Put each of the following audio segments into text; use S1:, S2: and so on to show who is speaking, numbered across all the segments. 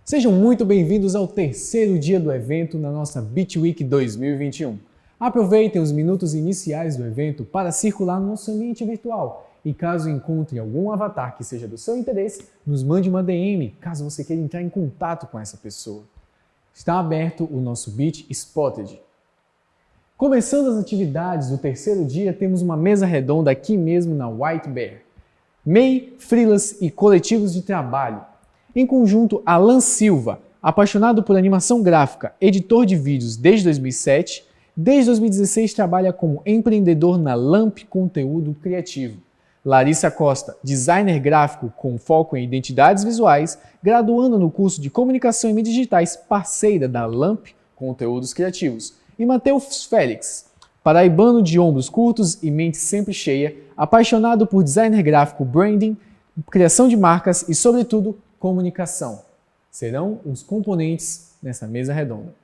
S1: Sejam muito bem-vindos ao terceiro dia do evento na nossa Beach Week 2021. Aproveitem os minutos iniciais do evento para circular no nosso ambiente virtual e caso encontre algum avatar que seja do seu interesse, nos mande uma DM caso você queira entrar em contato com essa pessoa. Está aberto o nosso Beach Spotted. Começando as atividades do terceiro dia, temos uma mesa redonda aqui mesmo na White Bear. MEI, freelas e coletivos de trabalho. Em conjunto, Alan Silva, apaixonado por animação gráfica, editor de vídeos desde 2007, desde 2016 trabalha como empreendedor na Lamp Conteúdo Criativo. Larissa Costa, designer gráfico com foco em identidades visuais, graduando no curso de Comunicação e Mídias Digitais, parceira da Lamp Conteúdos Criativos. E Matheus Félix, paraibano de ombros curtos e mente sempre cheia, apaixonado por designer gráfico, branding, criação de marcas e, sobretudo, comunicação. Serão os componentes nessa mesa redonda.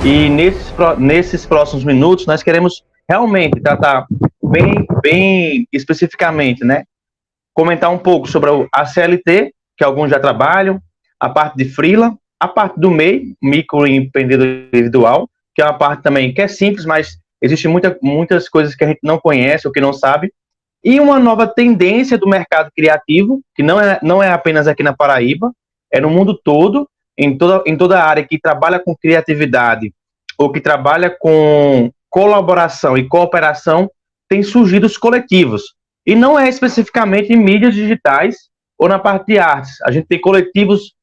S2: E nesses próximos minutos nós queremos realmente tratar bem especificamente, né? Comentar um pouco sobre a CLT, que alguns já trabalham, a parte de freela, a parte do MEI, microempreendedor individual, que é uma parte também que é simples, mas existem muitas coisas que a gente não conhece ou que não sabe, e uma nova tendência do mercado criativo, que não é apenas aqui na Paraíba, é no mundo todo, em toda a área que trabalha com criatividade ou que trabalha com colaboração e cooperação, tem surgido os coletivos. E não é especificamente em mídias digitais ou na parte de artes. A gente tem coletivos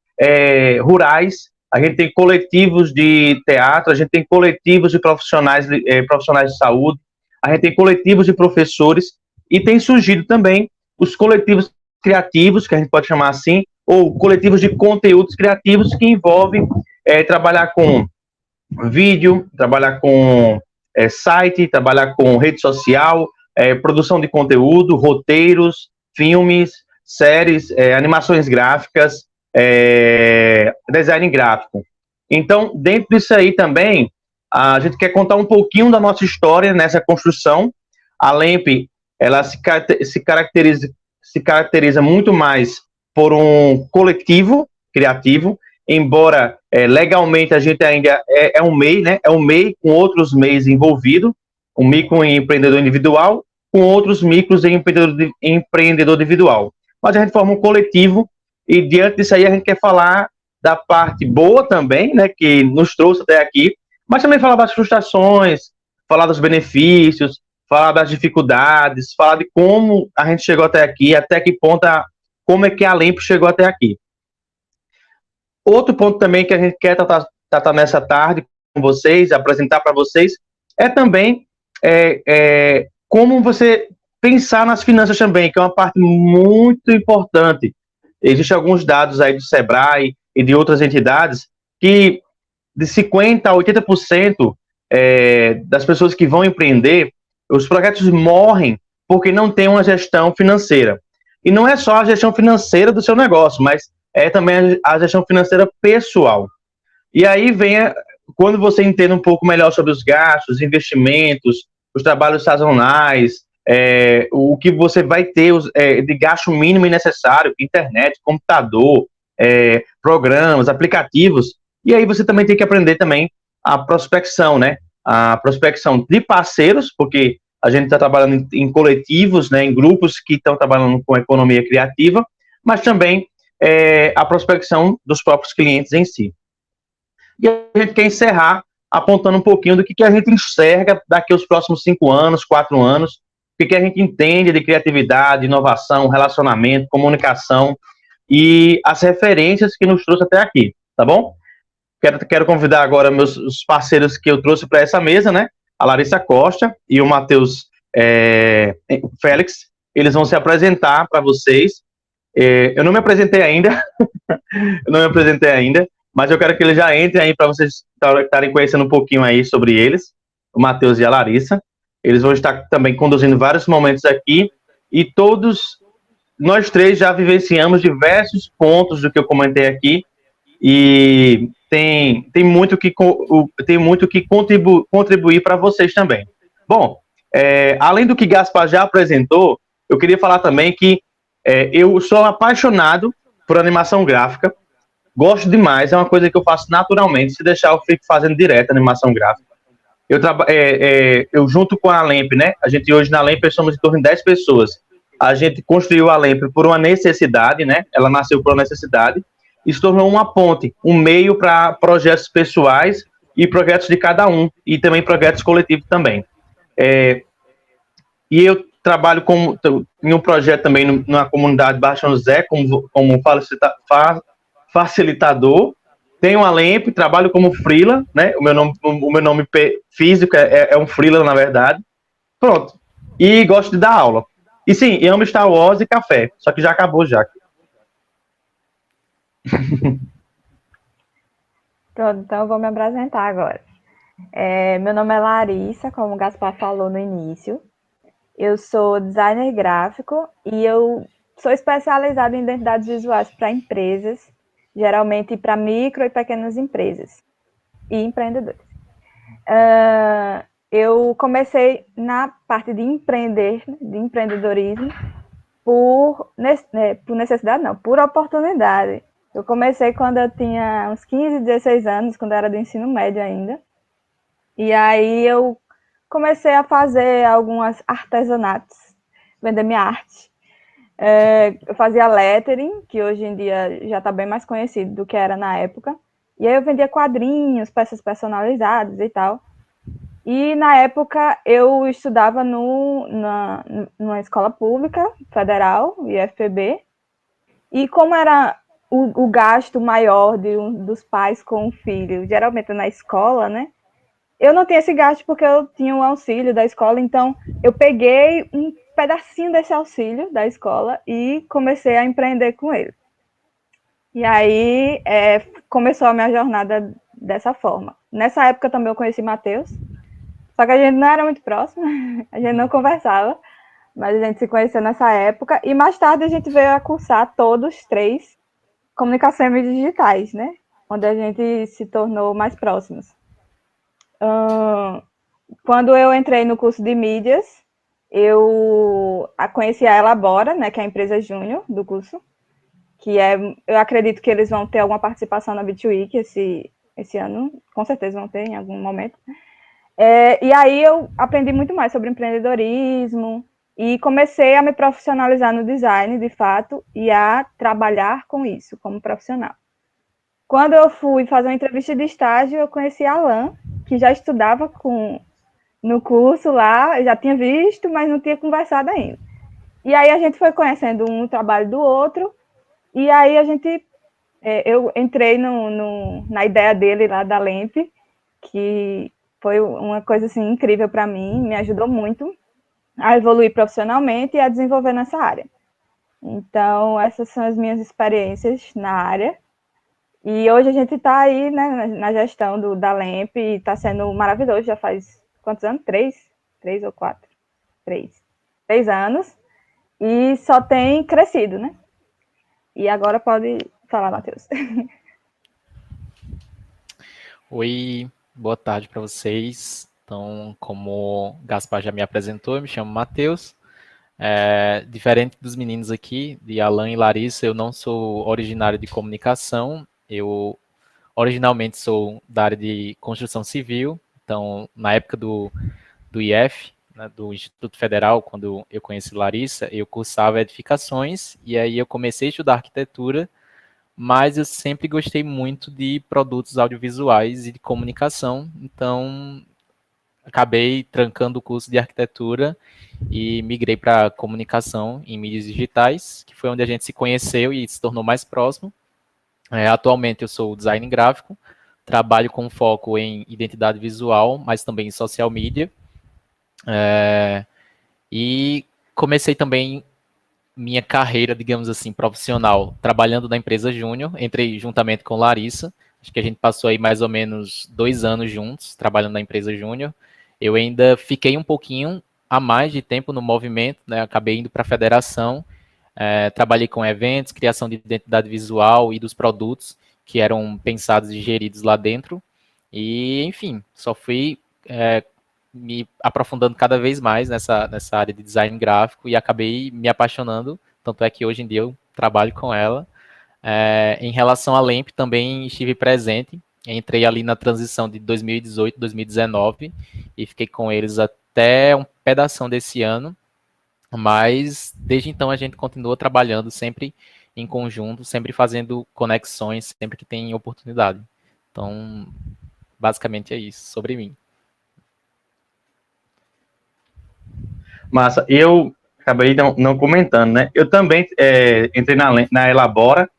S2: rurais, a gente tem coletivos de teatro, a gente tem coletivos de profissionais de saúde, a gente tem coletivos de professores e tem surgido também os coletivos criativos, que a gente pode chamar assim, ou coletivos de conteúdos criativos que envolvem trabalhar com vídeo, trabalhar com site, trabalhar com rede social, produção de conteúdo, roteiros, filmes, séries, animações gráficas, design gráfico. Então, dentro disso aí também, a gente quer contar um pouquinho da nossa história nessa construção. A LEMP, ela se caracteriza muito mais por um coletivo criativo, embora legalmente a gente ainda é um MEI, né? É um MEI com outros MEIs envolvidos, um microempreendedor individual com outros micros empreendedor individual. Mas a gente forma um coletivo e diante disso aí a gente quer falar da parte boa também, né? Que nos trouxe até aqui, mas também falar das frustrações, falar dos benefícios, falar das dificuldades, falar de como a gente chegou até aqui, até que ponto como é que a LEMP chegou até aqui. Outro ponto também que a gente quer tratar nessa tarde com vocês, apresentar para vocês, é também como você pensar nas finanças também, que é uma parte muito importante. Existem alguns dados aí do Sebrae e de outras entidades que de 50% a 80% das pessoas que vão empreender, os projetos morrem porque não tem uma gestão financeira. E não é só a gestão financeira do seu negócio, mas é também a gestão financeira pessoal. E aí quando você entende um pouco melhor sobre os gastos, investimentos, os trabalhos sazonais, o que você vai ter de gasto mínimo e necessário, internet, computador, programas, aplicativos. E aí você também tem que aprender também a prospecção, né? A prospecção de parceiros, porque a gente está trabalhando em coletivos, né, em grupos que estão trabalhando com economia criativa, mas também a prospecção dos próprios clientes em si. E a gente quer encerrar apontando um pouquinho do que a gente enxerga daqui aos próximos 5 anos, 4 anos, o que a gente entende de criatividade, inovação, relacionamento, comunicação e as referências que nos trouxe até aqui, tá bom? Quero convidar agora os parceiros que eu trouxe para essa mesa, né? A Larissa Costa e o Matheus Félix. Eles vão se apresentar para vocês. Eu não me apresentei ainda, mas eu quero que eles já entrem aí para vocês estarem conhecendo um pouquinho aí sobre eles, o Matheus e a Larissa. Eles vão estar também conduzindo vários momentos aqui e todos nós três já vivenciamos diversos pontos do que eu comentei aqui e tem muito que contribuir para vocês também. Bom, além do que Gaspar já apresentou, eu queria falar também que eu sou apaixonado por animação gráfica, gosto demais, é uma coisa que eu faço naturalmente, se deixar eu fico fazendo direto animação gráfica. Eu junto com a Lemp, né? A gente hoje na Lemp somos em torno de 10 pessoas. A gente construiu a Lemp por uma necessidade, né? Ela nasceu por uma necessidade e se tornou uma ponte, um meio para projetos pessoais e projetos de cada um, e também projetos coletivos também. E eu trabalho em um projeto também na comunidade Baixão Zé, como facilitador. Tenho a Lemp, trabalho como freela, né? O meu nome físico é um freela, na verdade. Pronto. E gosto de dar aula. E sim, amo Star Wars e café, só que já acabou já.
S3: Pronto, então eu vou me apresentar agora. Meu nome é Larissa, como o Gaspar falou no início. Eu sou designer gráfico e eu sou especializada em identidades visuais para empresas, geralmente para micro e pequenas empresas e empreendedores. Eu comecei na parte de empreendedorismo, por necessidade não, por oportunidade. Eu comecei quando eu tinha uns 15, 16 anos, quando eu era do ensino médio ainda. E aí eu comecei a fazer alguns artesanatos, vender minha arte. Eu fazia lettering, que hoje em dia já está bem mais conhecido do que era na época. E aí eu vendia quadrinhos, peças personalizadas e tal. E na época eu estudava numa escola pública, federal, IFPB. E como era o gasto maior dos pais com o filho, geralmente na escola, né? Eu não tinha esse gasto porque eu tinha o auxílio da escola, então eu peguei um pedacinho desse auxílio da escola e comecei a empreender com ele. E aí começou a minha jornada dessa forma. Nessa época também eu conheci Matheus, só que a gente não era muito próximo, a gente não conversava, mas a gente se conheceu nessa época e mais tarde a gente veio a cursar todos três comunicação e mídias digitais, né? Onde a gente se tornou mais próximos. Quando eu entrei no curso de mídias, eu conheci a Elabora, né, que é a empresa júnior do curso, que eu acredito que eles vão ter alguma participação na Beat Week esse ano, com certeza vão ter em algum momento. E aí eu aprendi muito mais sobre empreendedorismo e comecei a me profissionalizar no design, de fato, e a trabalhar com isso como profissional. Quando eu fui fazer uma entrevista de estágio, eu conheci a Alan, que já estudava no curso lá, eu já tinha visto, mas não tinha conversado ainda. E aí a gente foi conhecendo um trabalho do outro, e aí eu entrei na ideia dele lá da Lemp, que foi uma coisa assim incrível para mim, me ajudou muito a evoluir profissionalmente e a desenvolver nessa área. Então, essas são as minhas experiências na área. E hoje a gente está aí, né, na gestão da Lemp e está sendo maravilhoso, já faz quantos anos? 3 ou 4? 3 anos. E só tem crescido, né? E agora pode falar, Matheus.
S4: Oi, boa tarde para vocês. Então, como o Gaspar já me apresentou, eu me chamo Matheus. Diferente dos meninos aqui, de Alan e Larissa, eu não sou originário de comunicação. Eu originalmente sou da área de construção civil. Então, na época do IF, né, do Instituto Federal, quando eu conheci Larissa, eu cursava edificações e aí eu comecei a estudar arquitetura, mas eu sempre gostei muito de produtos audiovisuais e de comunicação, então acabei trancando o curso de arquitetura e migrei para comunicação em mídias digitais, que foi onde a gente se conheceu e se tornou mais próximo. Atualmente eu sou design gráfico, trabalho com foco em identidade visual, mas também em social media. E comecei também minha carreira, digamos assim, profissional, trabalhando na empresa Júnior, entrei juntamente com Larissa, acho que a gente passou aí mais ou menos 2 anos juntos, trabalhando na empresa Júnior. Eu ainda fiquei um pouquinho a mais de tempo no movimento, né? Acabei indo para a federação, trabalhei com eventos, criação de identidade visual e dos produtos, que eram pensados e geridos lá dentro. E, enfim, só fui me aprofundando cada vez mais nessa área de design gráfico e acabei me apaixonando, tanto é que hoje em dia eu trabalho com ela. Em relação à LAMP, também estive presente, entrei ali na transição de 2018, 2019 e fiquei com eles até um pedação desse ano, mas desde então a gente continua trabalhando sempre em conjunto, sempre fazendo conexões, sempre que tem oportunidade. Então, basicamente é isso, sobre mim.
S2: Massa, eu acabei não comentando, né? Eu também entrei na Elabora,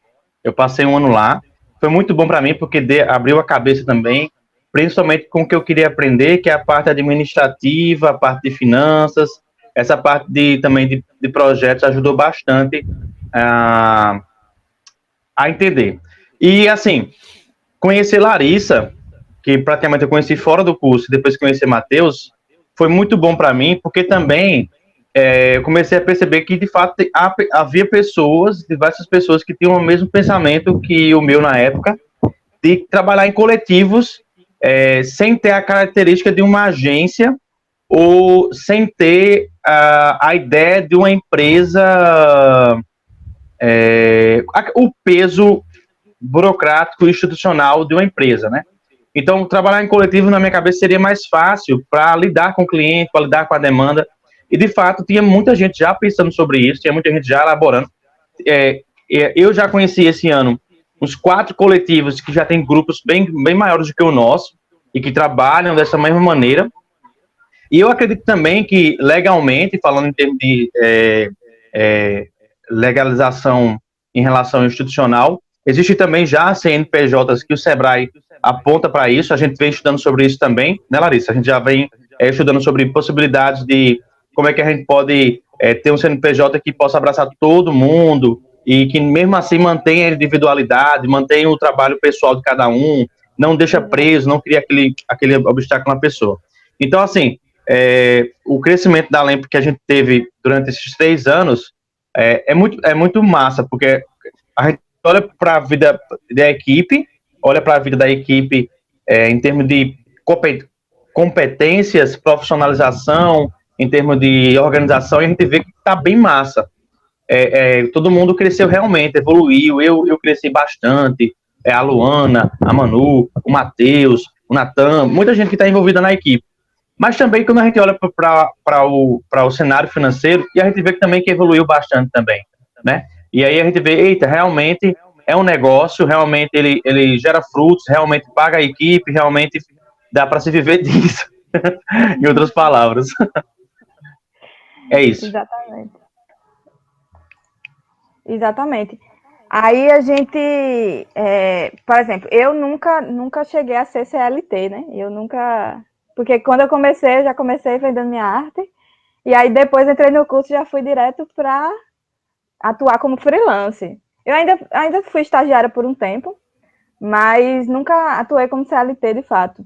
S2: eu passei um ano lá, foi muito bom para mim porque abriu a cabeça também, principalmente com o que eu queria aprender, que é a parte administrativa, a parte de finanças, essa parte também de projetos ajudou bastante a entender. E assim, conhecer Larissa, que praticamente eu conheci fora do curso, depois que conheci Matheus, foi muito bom para mim, porque também eu comecei a perceber que, de fato, havia diversas pessoas que tinham o mesmo pensamento que o meu na época, de trabalhar em coletivos sem ter a característica de uma agência ou sem ter a ideia de uma empresa, o peso burocrático e institucional de uma empresa, né? Então, trabalhar em coletivo, na minha cabeça, seria mais fácil para lidar com o cliente, para lidar com a demanda. E, de fato, tinha muita gente já pensando sobre isso, tinha muita gente já elaborando. Eu já conheci esse ano uns 4 coletivos que já têm grupos bem maiores do que o nosso e que trabalham dessa mesma maneira. E eu acredito também que, legalmente, falando em termos de legalização em relação ao institucional, existe também já CNPJs que o Sebrae aponta para isso, a gente vem estudando sobre isso também, né, Larissa? A gente já vem estudando sobre possibilidades de como é que a gente pode ter um CNPJ que possa abraçar todo mundo e que mesmo assim mantenha a individualidade, mantenha o trabalho pessoal de cada um, não deixa preso, não cria aquele obstáculo na pessoa. Então, assim, o crescimento da LAMP que a gente teve durante esses 3 anos é muito massa, porque a gente olha para a vida da equipe, olha para a vida da equipe em termos de competências, profissionalização, em termos de organização, e a gente vê que está bem massa. Todo mundo cresceu realmente, evoluiu, eu cresci bastante, a Luana, a Manu, o Matheus, o Natan, muita gente que está envolvida na equipe. Mas também quando a gente olha para o cenário financeiro, e a gente vê que também que evoluiu bastante também, né? E aí a gente vê, eita, realmente é um negócio, realmente ele gera frutos, realmente paga a equipe, realmente dá para se viver disso, em outras palavras. É isso.
S3: Exatamente. Aí a gente, por exemplo, eu nunca cheguei a ser CLT, né? Eu nunca... Porque quando eu já comecei vendendo minha arte, e aí depois entrei no curso e já fui direto para atuar como freelance. Eu ainda fui estagiária por um tempo, mas nunca atuei como CLT de fato.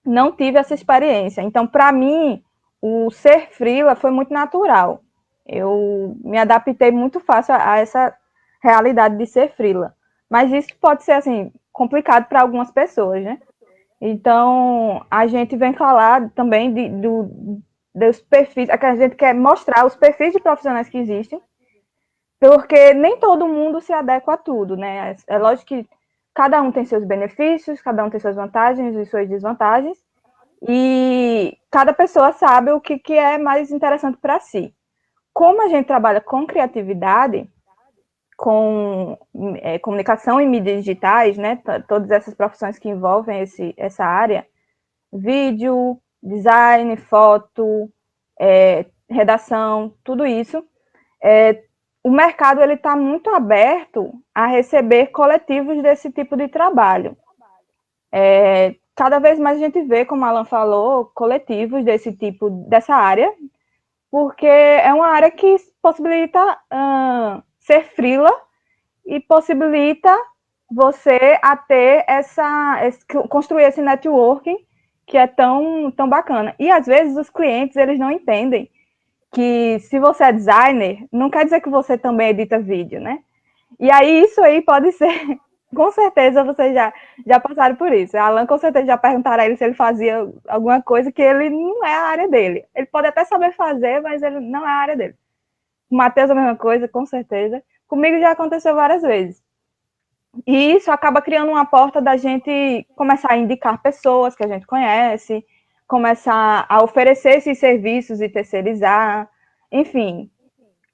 S3: Não tive essa experiência. Então, para mim, o ser freela foi muito natural. Eu me adaptei muito fácil a essa realidade de ser freela. Mas isso pode ser, assim, complicado para algumas pessoas, né? Então, a gente vem falar também dos perfis, que a gente quer mostrar os perfis de profissionais que existem, porque nem todo mundo se adequa a tudo, né? É lógico que cada um tem seus benefícios, cada um tem suas vantagens e suas desvantagens, e cada pessoa sabe o que é mais interessante para si. Como a gente trabalha com criatividade, com comunicação em mídias digitais, né? Todas essas profissões que envolvem essa área, vídeo, design, foto, redação, tudo isso, o mercado está muito aberto a receber coletivos desse tipo de trabalho. Cada vez mais a gente vê, como a Alan falou, coletivos desse tipo, dessa área, porque é uma área que possibilita ser freela e possibilita você a ter construir esse networking que é tão bacana. E às vezes os clientes eles não entendem que se você é designer, não quer dizer que você também edita vídeo, né? E aí isso aí pode ser com certeza vocês já passaram por isso. A Alan com certeza já perguntaram a ele se ele fazia alguma coisa que ele não é a área dele. Ele pode até saber fazer, mas ele não é a área dele. O Matheus a mesma coisa, com certeza. Comigo já aconteceu várias vezes. E isso acaba criando uma porta da gente começar a indicar pessoas que a gente conhece, começar a oferecer esses serviços e terceirizar, enfim.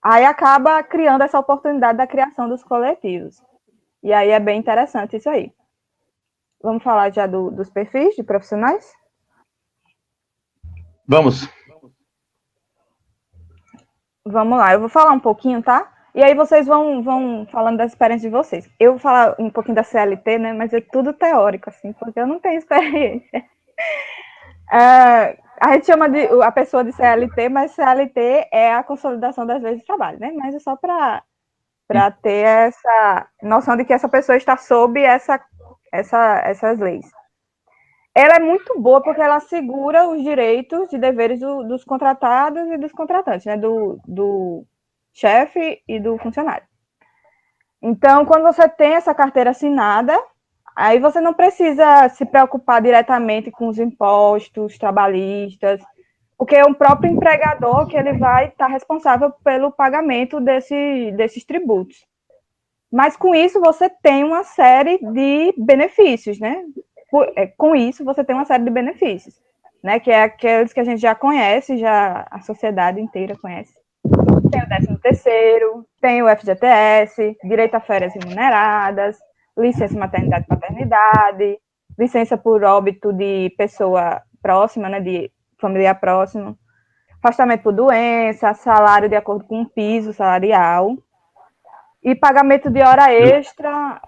S3: Aí acaba criando essa oportunidade da criação dos coletivos. E aí é bem interessante isso aí. Vamos falar já dos perfis de profissionais?
S2: Vamos.
S3: Vamos lá, eu vou falar um pouquinho, tá? E aí vocês vão falando das experiências de vocês. Eu vou falar um pouquinho da CLT, né? Mas é tudo teórico, assim, porque eu não tenho experiência. A gente chama a pessoa de CLT, mas CLT é a consolidação das leis de trabalho, né? Mas é só para ter essa noção de que essa pessoa está sob essas leis. Ela é muito boa porque ela assegura os direitos e deveres dos contratados e dos contratantes, né? Do chefe e do funcionário. Então, quando você tem essa carteira assinada, aí você não precisa se preocupar diretamente com os impostos trabalhistas, porque é o próprio empregador que ele vai estar responsável pelo pagamento desses tributos. Mas com isso você tem uma série de benefícios, né? Com isso você tem uma série de benefícios, né? Que é aqueles que a gente já conhece, já a sociedade inteira conhece. Tem o 13º, tem o FGTS, direito a férias remuneradas, licença maternidade e paternidade, licença por óbito de pessoa próxima, né, de familiar próximo, afastamento por doença, salário de acordo com o piso salarial e pagamento de hora extra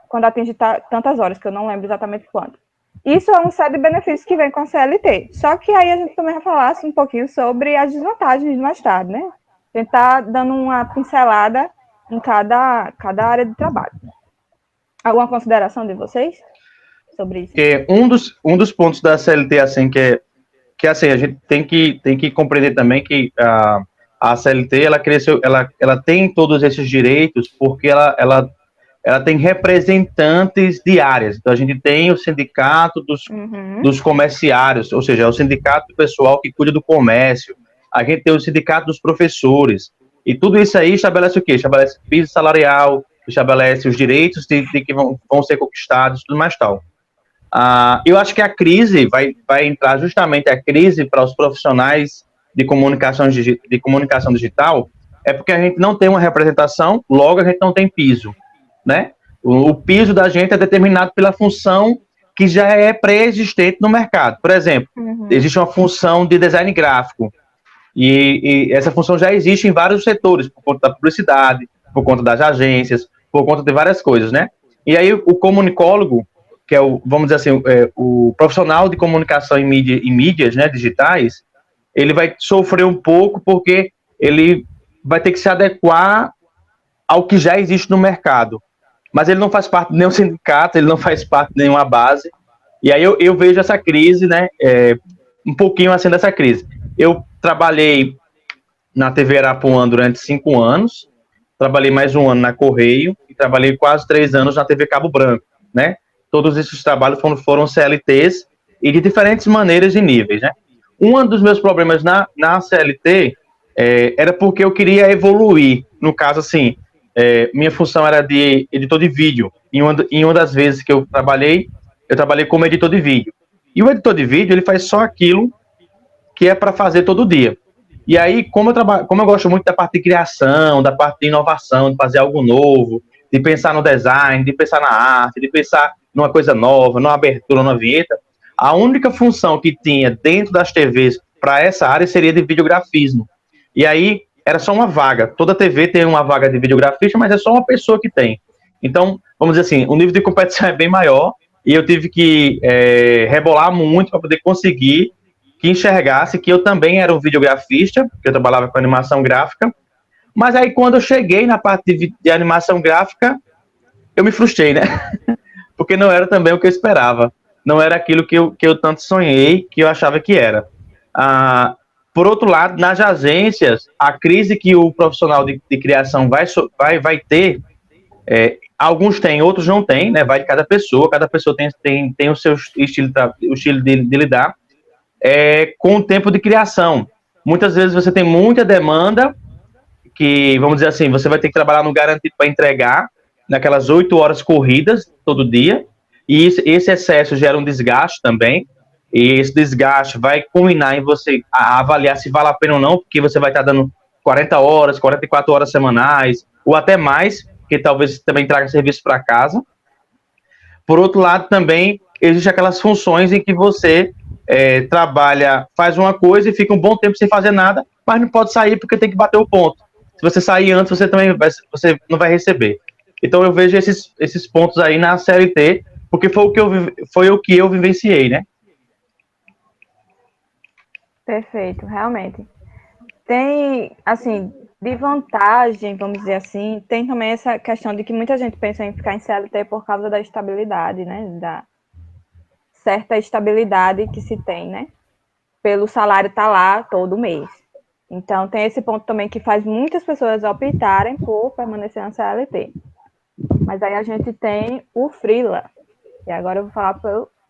S3: quando atinge tantas horas, que eu não lembro exatamente quanto. Isso é uma série de benefícios que vem com a CLT. Só que aí a gente também vai falar um pouquinho sobre as desvantagens mais tarde, né? A gente está dando uma pincelada em cada área de trabalho. Alguma consideração de vocês sobre isso?
S2: Um dos pontos da CLT, assim, que assim, a gente tem que compreender também que a CLT, ela cresceu, ela tem todos esses direitos porque ela tem representantes de áreas. Então, a gente tem o sindicato dos comerciários, ou seja, é o sindicato do pessoal que cuida do comércio. A gente tem o sindicato dos professores. E tudo isso aí estabelece o quê? Estabelece piso salarial, estabelece os direitos de que vão ser conquistados, tudo mais tal. Eu acho que a crise vai entrar justamente a crise para os profissionais de comunicação digital, é porque a gente não tem uma representação, logo a gente não tem piso, né? O piso da gente é determinado pela função que já é pré-existente no mercado. Por exemplo, existe uma função de design gráfico e essa função já existe em vários setores, por conta da publicidade, por conta das agências, por conta de várias coisas, né? E aí o comunicólogo, que é vamos dizer assim, o profissional de comunicação em mídias, né, digitais, ele vai sofrer um pouco porque ele vai ter que se adequar ao que já existe no mercado. Mas ele não faz parte de nenhum sindicato, ele não faz parte de nenhuma base. E aí eu vejo essa crise, né, um pouquinho assim dessa crise. Eu trabalhei na TV Arapuã durante 5 anos, trabalhei mais 1 ano na Correio e trabalhei quase 3 anos na TV Cabo Branco, né? Todos esses trabalhos foram CLTs e de diferentes maneiras e níveis, né? Um dos meus problemas na CLT era porque eu queria evoluir. No caso, assim, minha função era de editor de vídeo. Em uma das vezes que eu trabalhei como editor de vídeo. E o editor de vídeo, ele faz só aquilo que é para fazer todo dia. E aí, como eu gosto muito da parte de criação, da parte de inovação, de fazer algo novo, de pensar no design, de pensar na arte, de pensar numa coisa nova, numa abertura, numa vinheta, a única função que tinha dentro das TVs para essa área seria de videografismo. E aí, era só uma vaga. Toda TV tem uma vaga de videografista, mas é só uma pessoa que tem. Então, vamos dizer assim, o nível de competição é bem maior e eu tive que rebolar muito para poder conseguir que enxergasse que eu também era um videografista, que eu trabalhava com animação gráfica, mas aí quando eu cheguei na parte de animação gráfica, eu me frustrei, né? Porque não era também o que eu esperava, não era aquilo que eu tanto sonhei, que eu achava que era. Por outro lado, nas agências, a crise que o profissional de criação vai ter, Alguns têm, outros não têm, né? Vai de cada pessoa tem o seu estilo, o estilo de lidar com o tempo de criação. Muitas vezes você tem muita demanda, que, vamos dizer assim, você vai ter que trabalhar no garantido para entregar, naquelas 8 horas corridas todo dia, e esse excesso gera um desgaste também, e esse desgaste vai culminar em você avaliar se vale a pena ou não, porque você vai estar dando 40 horas, 44 horas semanais, ou até mais, que talvez também traga serviço para casa. Por outro lado, também existem aquelas funções em que você trabalha, faz uma coisa e fica um bom tempo sem fazer nada, mas não pode sair porque tem que bater o ponto. Se você sair antes, você não vai receber. Então eu vejo esses pontos aí na CLT, porque foi o que eu vivenciei, né?
S3: Perfeito, realmente. Tem, assim, de vantagem, vamos dizer assim, tem também essa questão de que muita gente pensa em ficar em CLT por causa da estabilidade, né? Da certa estabilidade que se tem, né? Pelo salário estar lá todo mês. Então, tem esse ponto também que faz muitas pessoas optarem por permanecer na CLT. Mas aí a gente tem o freela. E agora eu vou falar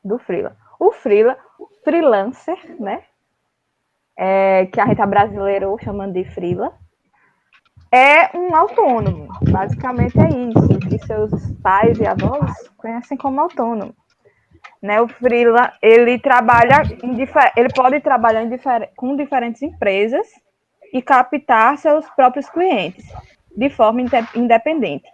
S3: do freela. O freelancer, né? Que a gente brasileiro chamando de freela, é um autônomo. Basicamente é isso, que seus pais e avós conhecem como autônomo. Né, o freela, ele pode trabalhar com diferentes empresas e captar seus próprios clientes de forma independente.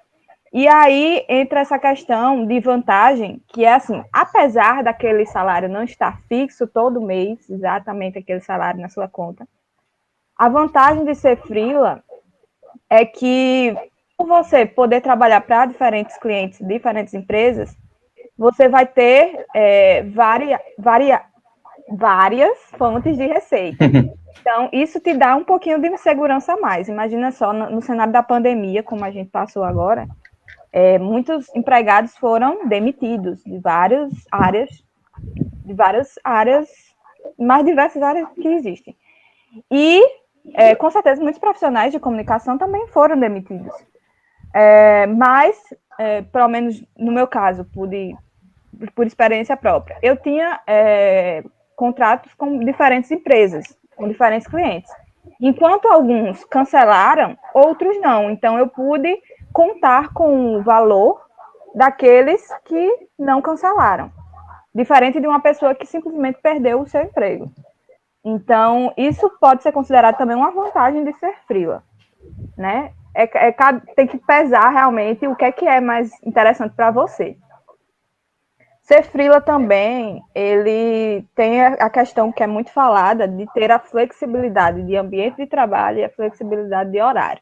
S3: E aí entra essa questão de vantagem, que é assim, apesar daquele salário não estar fixo todo mês, exatamente aquele salário na sua conta, a vantagem de ser freela é que, por você poder trabalhar para diferentes clientes, diferentes empresas, você vai ter várias fontes de receita. Então, isso te dá um pouquinho de segurança a mais. Imagina só, no cenário da pandemia, como a gente passou agora, muitos empregados foram demitidos de várias áreas, mais diversas áreas que existem. E, com certeza, muitos profissionais de comunicação também foram demitidos. Mas, pelo menos no meu caso, por experiência própria, eu tinha contratos com diferentes empresas, com diferentes clientes. Enquanto alguns cancelaram, outros não. Então, eu pude contar com o valor daqueles que não cancelaram. Diferente de uma pessoa que simplesmente perdeu o seu emprego. Então, isso pode ser considerado também uma vantagem de ser freela, né? Tem que pesar realmente o que é mais interessante para você. Ser freela também, ele tem a questão que é muito falada de ter a flexibilidade de ambiente de trabalho e a flexibilidade de horário.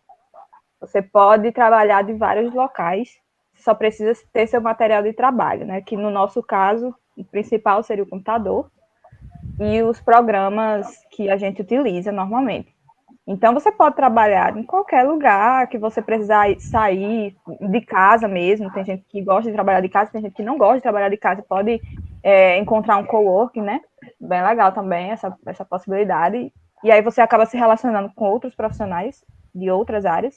S3: Você pode trabalhar de vários locais, só precisa ter seu material de trabalho, né? Que no nosso caso, o principal seria o computador e os programas que a gente utiliza normalmente. Então, você pode trabalhar em qualquer lugar que você precisar sair de casa mesmo. Tem gente que gosta de trabalhar de casa, tem gente que não gosta de trabalhar de casa. Pode encontrar um coworking, né? Bem legal também essa possibilidade. E aí você acaba se relacionando com outros profissionais de outras áreas,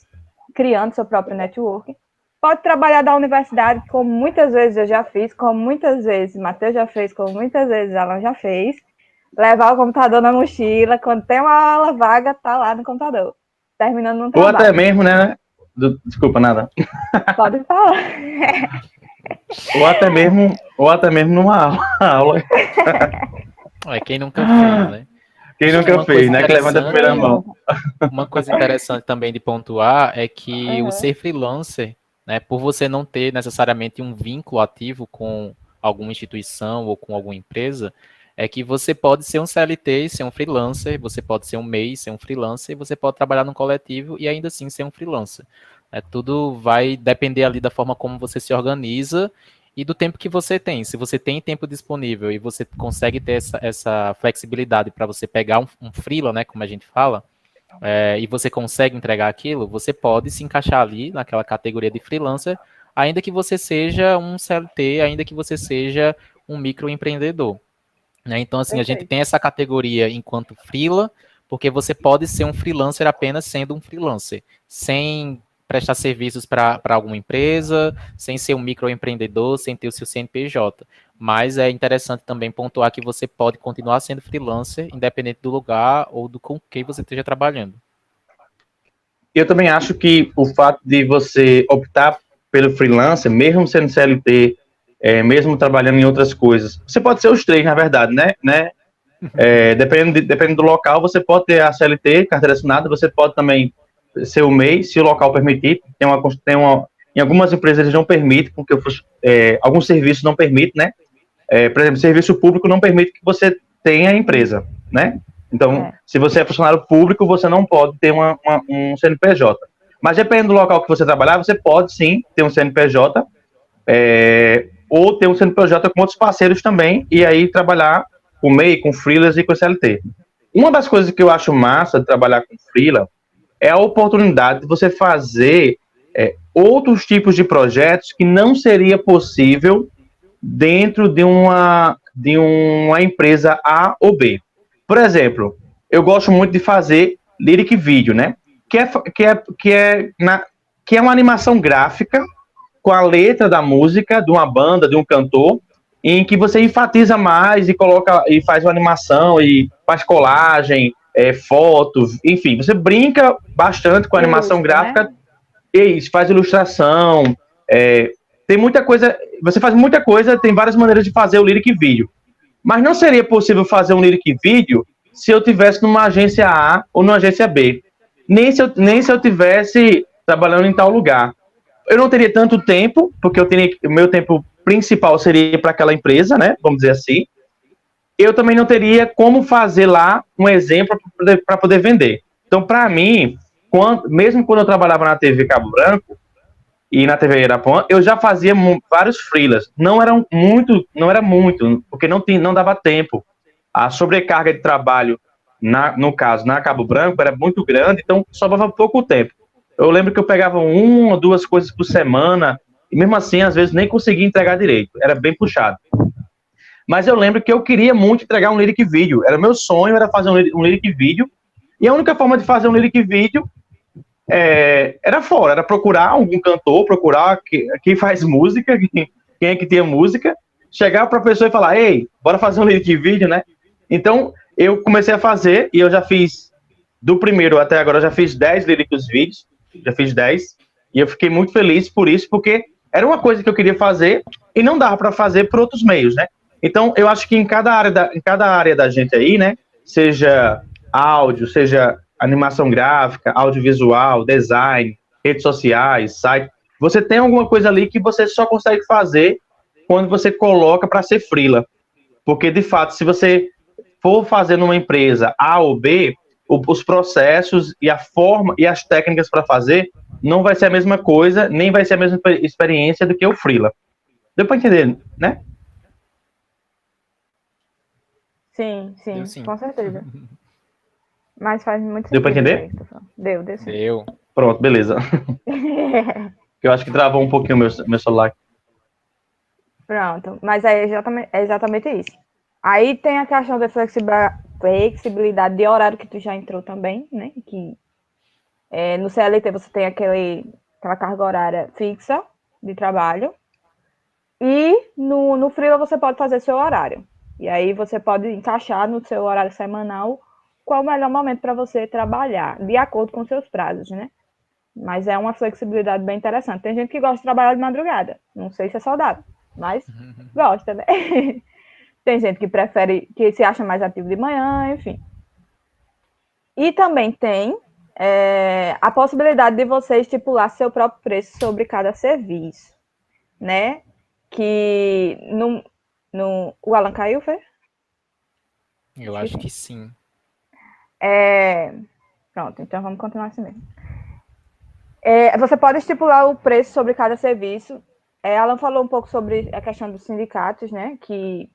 S3: criando seu próprio network. Pode trabalhar da universidade, como muitas vezes eu já fiz, como muitas vezes Matheus já fez, como muitas vezes Alan já fez. Levar o computador na mochila, quando tem uma aula vaga, tá lá no computador, terminando um trabalho.
S2: Ou até mesmo, né? Desculpa, nada.
S3: Pode falar.
S2: ou até mesmo numa aula.
S4: Quem nunca fez, né?
S2: Quem nunca fez, né? Que levanta a primeira mão.
S4: Uma coisa interessante também de pontuar é que o ser freelancer, né, por você não ter necessariamente um vínculo ativo com alguma instituição ou com alguma empresa, é que você pode ser um CLT e ser um freelancer, você pode ser um MEI e ser um freelancer, você pode trabalhar num coletivo e ainda assim ser um freelancer. Tudo vai depender ali da forma como você se organiza e do tempo que você tem. Se você tem tempo disponível e você consegue ter essa flexibilidade para você pegar um freela, né, como a gente fala, e você consegue entregar aquilo, você pode se encaixar ali naquela categoria de freelancer, ainda que você seja um CLT, ainda que você seja um microempreendedor. Então, assim, a gente tem essa categoria enquanto freela, porque você pode ser um freelancer apenas sendo um freelancer, sem prestar serviços para alguma empresa, sem ser um microempreendedor, sem ter o seu CNPJ. Mas é interessante também pontuar que você pode continuar sendo freelancer, independente do lugar ou do com quem você esteja trabalhando.
S2: Eu também acho que o fato de você optar pelo freelancer, mesmo sendo CLT, mesmo trabalhando em outras coisas, você pode ser os três, na verdade, né? Dependendo do local, você pode ter a CLT, carteira assinada, você pode também ser o MEI, se o local permitir. Em algumas empresas eles não permitem, porque alguns serviços não permitem, né? Por exemplo, serviço público não permite que você tenha empresa, né? Então, se você é funcionário público, você não pode ter um CNPJ. Mas dependendo do local que você trabalhar, você pode sim ter um CNPJ, ou ter um CNPJ com outros parceiros também, e aí trabalhar com MEI, com freelance e com CLT. Uma das coisas que eu acho massa de trabalhar com freela é a oportunidade de você fazer outros tipos de projetos que não seria possível dentro de uma empresa A ou B. Por exemplo, eu gosto muito de fazer lyric video, né? Que é uma animação gráfica com a letra da música de uma banda, de um cantor, em que você enfatiza mais e coloca e faz uma animação e faz colagem, fotos, enfim, você brinca bastante com a animação gráfica, né? E faz ilustração, tem muita coisa, você faz muita coisa, tem várias maneiras de fazer o lyric video. Mas não seria possível fazer um lyric video se eu tivesse numa agência A ou numa agência B. Nem se eu tivesse trabalhando em tal lugar. Eu não teria tanto tempo, porque o meu tempo principal seria para aquela empresa, né? Vamos dizer assim. Eu também não teria como fazer lá um exemplo para poder vender. Então, para mim, mesmo quando eu trabalhava na TV Cabo Branco e na TV Irapuã, eu já fazia vários freelas. Não era muito, porque não dava tempo. A sobrecarga de trabalho, no caso, na Cabo Branco, era muito grande, então sobrava pouco tempo. Eu lembro que eu pegava 1 ou 2 coisas por semana, e mesmo assim, às vezes, nem conseguia entregar direito. Era bem puxado. Mas eu lembro que eu queria muito entregar um lyric video. Era meu sonho, era fazer um lyric video. E a única forma de fazer um lyric video era procurar algum cantor, procurar quem faz música, quem é que tinha música, chegar para a pessoa e falar, ei, bora fazer um lyric video, né? Então, eu comecei a fazer, e eu já fiz, do primeiro até agora, eu já fiz 10 lyrics vídeos, já fiz 10, e eu fiquei muito feliz por isso, porque era uma coisa que eu queria fazer, e não dava para fazer por outros meios, né? Então, eu acho que em cada área da gente aí, né, seja áudio, seja animação gráfica, audiovisual, design, redes sociais, site, você tem alguma coisa ali que você só consegue fazer quando você coloca para ser freela. Porque, de fato, se você for fazer numa empresa A ou B, os processos e a forma e as técnicas para fazer não vai ser a mesma coisa, nem vai ser a mesma experiência do que o freela. Deu para entender, né?
S3: Sim, com certeza. Mas faz muito sentido.
S2: Deu para entender?
S3: Deu sim.
S4: Deu.
S2: Pronto, beleza. Eu acho que travou um pouquinho meu celular.
S3: Pronto, mas é exatamente isso. Aí tem a questão da flexibilidade de horário que tu já entrou também, né? Que no CLT você tem aquela carga horária fixa de trabalho. E no freela você pode fazer seu horário. E aí você pode encaixar no seu horário semanal qual o melhor momento para você trabalhar, de acordo com seus prazos, né? Mas é uma flexibilidade bem interessante. Tem gente que gosta de trabalhar de madrugada. Não sei se é saudável, mas gosta, né? Tem gente que prefere, que se acha mais ativo de manhã, enfim. E também tem a possibilidade de você estipular seu próprio preço sobre cada serviço, né? Que o Alan caiu, foi?
S4: Eu acho que sim.
S3: Pronto, então vamos continuar assim mesmo. Você pode estipular o preço sobre cada serviço. Alan falou um pouco sobre a questão dos sindicatos, né? Que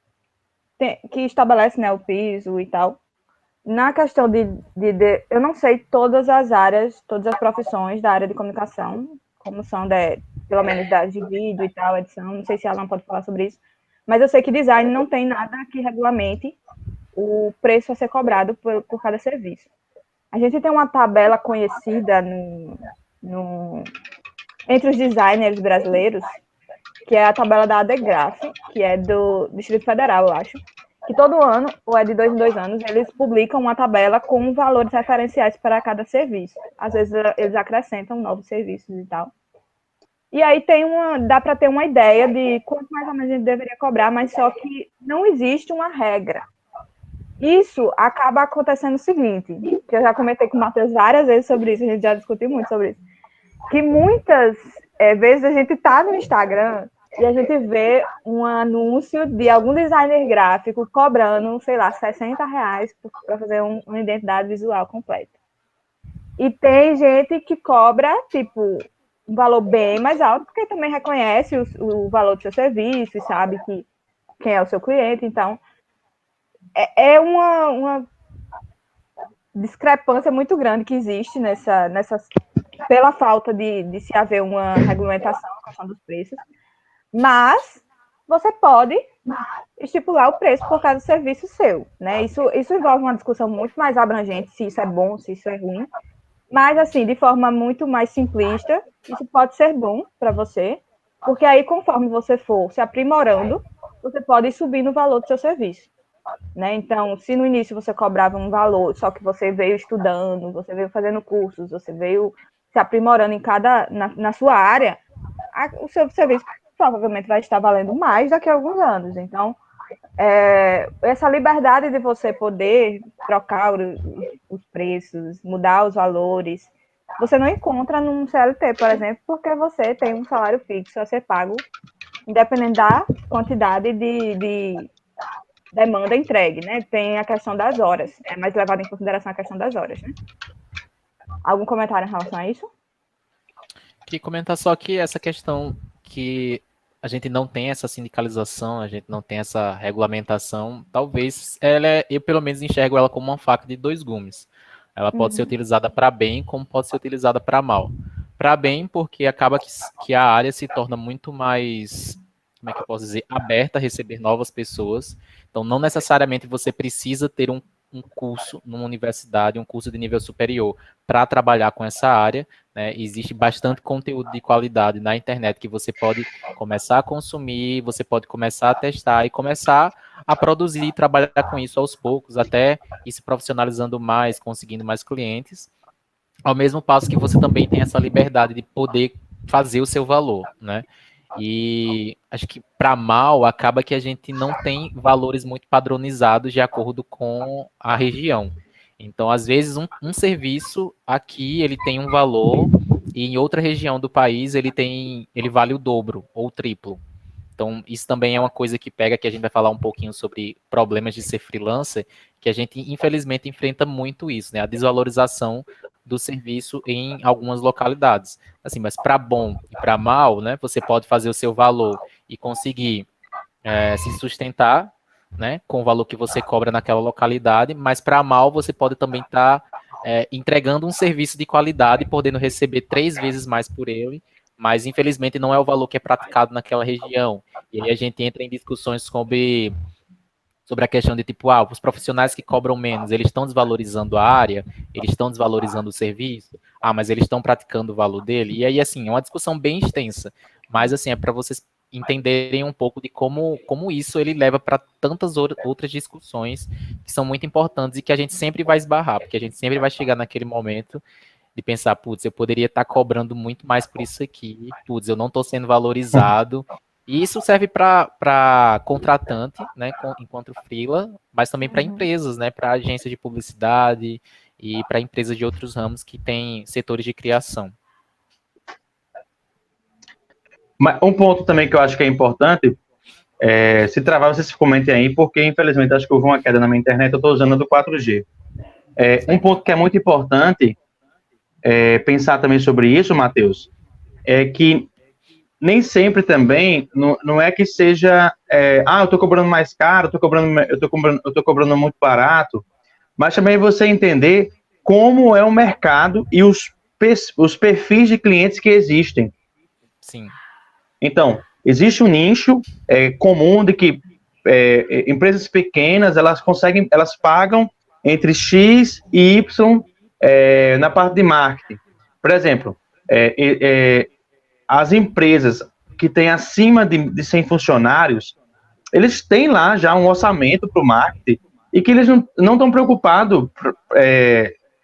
S3: estabelece, né, o piso e tal. Na questão eu não sei todas as áreas, todas as profissões da área de comunicação, como são, pelo menos de vídeo e tal, edição, não sei se a Alan pode falar sobre isso, mas eu sei que design não tem nada que regulamente o preço a ser cobrado por cada serviço. A gente tem uma tabela conhecida entre os designers brasileiros, que é a tabela da ADEGRAF, que é do Distrito Federal, eu acho, que todo ano, ou é de 2 em 2 anos, eles publicam uma tabela com valores referenciais para cada serviço. Às vezes eles acrescentam novos serviços e tal. E aí dá para ter uma ideia de quanto mais ou menos a gente deveria cobrar, mas só que não existe uma regra. Isso acaba acontecendo o seguinte, que eu já comentei com o Matheus várias vezes sobre isso, a gente já discutiu muito sobre isso, que muitas vezes a gente está no Instagram e a gente vê um anúncio de algum designer gráfico cobrando, sei lá, R$60 para fazer uma identidade visual completa. E tem gente que cobra, tipo, um valor bem mais alto, porque também reconhece o valor do seu serviço e sabe quem é o seu cliente. Então, é uma discrepância muito grande que existe pela falta de se haver uma regulamentação na questão dos preços. Mas você pode estipular o preço por causa do serviço seu, né? Isso envolve uma discussão muito mais abrangente, se isso é bom, se isso é ruim. Mas, assim, de forma muito mais simplista, isso pode ser bom para você, porque aí, conforme você for se aprimorando, você pode ir subindo o valor do seu serviço, né? Então, se no início você cobrava um valor, só que você veio estudando, você veio fazendo cursos, você veio se aprimorando na sua área, o seu serviço provavelmente vai estar valendo mais daqui a alguns anos. Então, essa liberdade de você poder trocar os preços, mudar os valores, você não encontra num CLT, por exemplo, porque você tem um salário fixo a ser pago, independente da quantidade de demanda entregue, né? Tem a questão das horas, é mais levada em consideração a questão das horas, né? Algum comentário em relação a isso?
S4: Queria comentar só que essa questão que a gente não tem essa sindicalização, a gente não tem essa regulamentação, talvez eu pelo menos enxergo ela como uma faca de 2 gumes. Ela pode ser utilizada para bem, como pode ser utilizada para mal. Para bem, porque acaba que a área se torna muito mais, como é que eu posso dizer, aberta a receber novas pessoas. Então, não necessariamente você precisa ter um curso numa universidade, um curso de nível superior para trabalhar com essa área, né? Existe bastante conteúdo de qualidade na internet que você pode começar a consumir, você pode começar a testar e começar a produzir e trabalhar com isso aos poucos, até ir se profissionalizando mais, conseguindo mais clientes, ao mesmo passo que você também tem essa liberdade de poder fazer o seu valor, né? E acho que para mal acaba que a gente não tem valores muito padronizados de acordo com a região. Então, às vezes, um serviço aqui ele tem um valor e em outra região do país ele vale o dobro ou o triplo. Então, isso também é uma coisa que pega, que a gente vai falar um pouquinho sobre problemas de ser freelancer, que a gente, infelizmente, enfrenta muito isso, né? A desvalorização do serviço em algumas localidades. Assim, mas para bom e para mal, né? Você pode fazer o seu valor e conseguir se sustentar, né? Com o valor que você cobra naquela localidade, mas para mal você pode também estar entregando um serviço de qualidade, podendo receber 3 vezes mais por ele, mas infelizmente não é o valor que é praticado naquela região. E aí a gente entra em discussões sobre a questão de tipo, os profissionais que cobram menos, eles estão desvalorizando a área, eles estão desvalorizando o serviço, mas eles estão praticando o valor dele. E aí, assim, é uma discussão bem extensa, mas assim, é para vocês entenderem um pouco de como isso ele leva para tantas outras discussões que são muito importantes e que a gente sempre vai esbarrar, porque a gente sempre vai chegar naquele momento de pensar, putz, eu poderia estar cobrando muito mais por isso aqui, putz, eu não estou sendo valorizado. E isso serve para contratante, né, enquanto freela, mas também para empresas, né, para agências de publicidade e para empresas de outros ramos que têm setores de criação.
S2: Mas um ponto também que eu acho que é importante, se travar, vocês comentem aí, porque infelizmente acho que houve uma queda na minha internet, eu estou usando a do 4G. Um ponto que é muito importante pensar também sobre isso, Matheus, é que nem sempre também, não é que seja, eu estou cobrando mais caro, eu tô cobrando muito barato, mas também você entender como é o mercado e os perfis de clientes que existem.
S4: Sim.
S2: Então, existe um nicho comum de que empresas pequenas, elas pagam entre X e Y na parte de marketing. Por exemplo, as empresas que têm acima de 100 funcionários, eles têm lá já um orçamento para o marketing e que eles não estão preocupados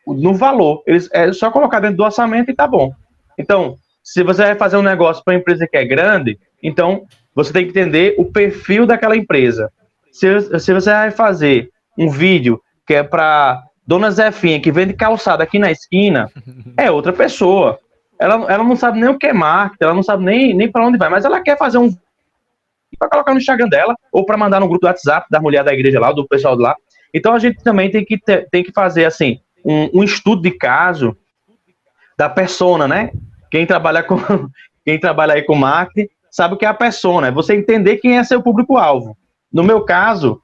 S2: no valor. É só colocar dentro do orçamento e tá bom. Então, se você vai fazer um negócio para uma empresa que é grande, então você tem que entender o perfil daquela empresa. Se você vai fazer um vídeo que é para Dona Zefinha, que vende calçada aqui na esquina, é outra pessoa. Ela não sabe nem o que é marketing, ela não sabe nem para onde vai, mas ela quer fazer um para colocar no Instagram dela, ou para mandar no grupo do WhatsApp da mulher da igreja lá, do pessoal de lá. Então a gente também tem que fazer assim, um estudo de caso da persona, né? Quem trabalha aí com marketing sabe o que é a persona, é você entender quem é seu público-alvo. No meu caso,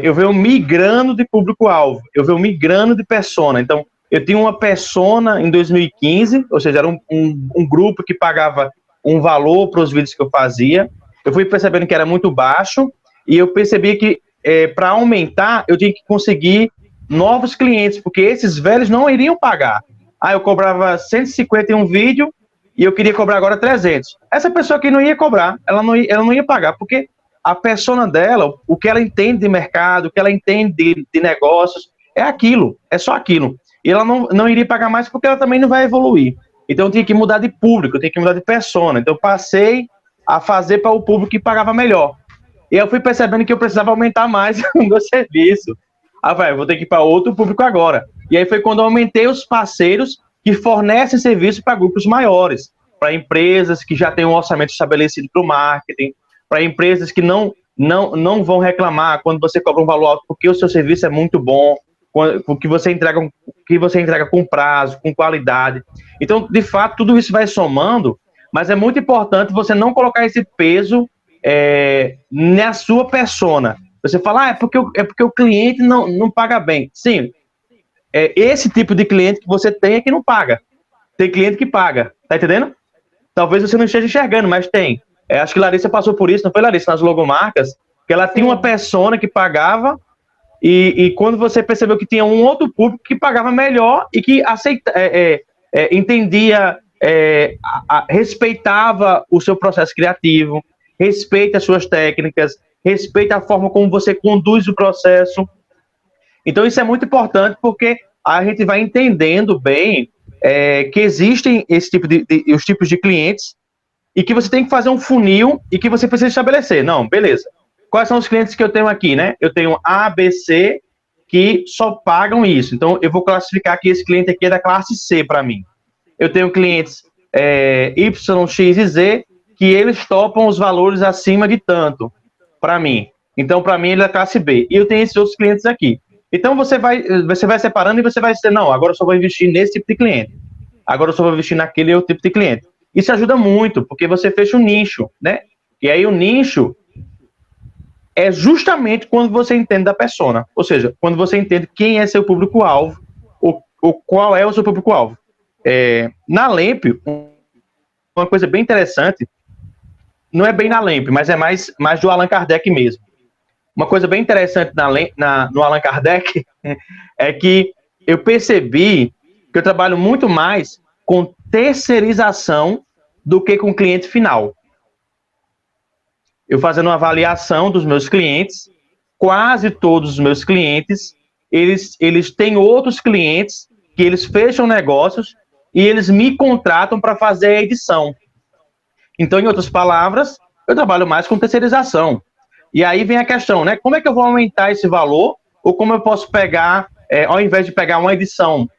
S2: eu venho migrando de público-alvo, eu venho migrando de persona. Então, eu tinha uma persona em 2015, ou seja, era um grupo que pagava um valor para os vídeos que eu fazia. Eu fui percebendo que era muito baixo e eu percebi que para aumentar eu tinha que conseguir novos clientes, porque esses velhos não iriam pagar. Eu cobrava 150 em um vídeo e eu queria cobrar agora 300. Essa pessoa aqui não ia cobrar, ela não ia pagar, porque a persona dela, o que ela entende de mercado, o que ela entende de negócios, é aquilo, é só aquilo. E ela não iria pagar mais porque ela também não vai evoluir. Então eu tinha que mudar de público, eu tinha que mudar de persona. Então eu passei a fazer para o público que pagava melhor. E eu fui percebendo que eu precisava aumentar mais o meu serviço. Eu vou ter que ir para outro público agora. E aí foi quando eu aumentei os parceiros que fornecem serviço para grupos maiores, para empresas que já têm um orçamento estabelecido para o marketing, para empresas que não vão reclamar quando você cobra um valor alto, porque o seu serviço é muito bom, que você entrega com prazo, com qualidade. Então, de fato, tudo isso vai somando, mas é muito importante você não colocar esse peso na sua persona. Você fala, é porque o cliente não paga bem. Sim, esse tipo de cliente que você tem é que não paga. Tem cliente que paga, tá entendendo? Talvez você não esteja enxergando, mas tem. Acho que Larissa passou por isso, não foi, Larissa, nas logomarcas, que ela tinha uma persona que pagava e quando você percebeu que tinha um outro público que pagava melhor e que entendia, respeitava o seu processo criativo, respeita as suas técnicas, respeita a forma como você conduz o processo. Então isso é muito importante porque a gente vai entendendo bem que existem os tipos de clientes e que você tem que fazer um funil e que você precisa estabelecer. Não, beleza. Quais são os clientes que eu tenho aqui, né? Eu tenho A, B, C, que só pagam isso. Então, eu vou classificar que esse cliente aqui é da classe C para mim. Eu tenho clientes Y, X e Z, que eles topam os valores acima de tanto para mim. Então, para mim, ele é da classe B. E eu tenho esses outros clientes aqui. Então, você vai separando e você vai dizer, não, agora eu só vou investir nesse tipo de cliente. Agora eu só vou investir naquele outro tipo de cliente. Isso ajuda muito, porque você fecha um nicho, né? E aí o nicho é justamente quando você entende da persona. Ou seja, quando você entende quem é seu público-alvo, ou qual é o seu público-alvo. Na LEMP, uma coisa bem interessante, não é bem na LEMP, mas é mais do Allan Kardec mesmo. Uma coisa bem interessante no Allan Kardec é que eu percebi que eu trabalho muito mais com terceirização do que com cliente final. Eu fazendo uma avaliação dos meus clientes, quase todos os meus clientes, eles têm outros clientes que eles fecham negócios e eles me contratam para fazer a edição. Então, em outras palavras, eu trabalho mais com terceirização. E aí vem a questão, né? Como é que eu vou aumentar esse valor? Ou como eu posso pegar, ao invés de pegar uma edição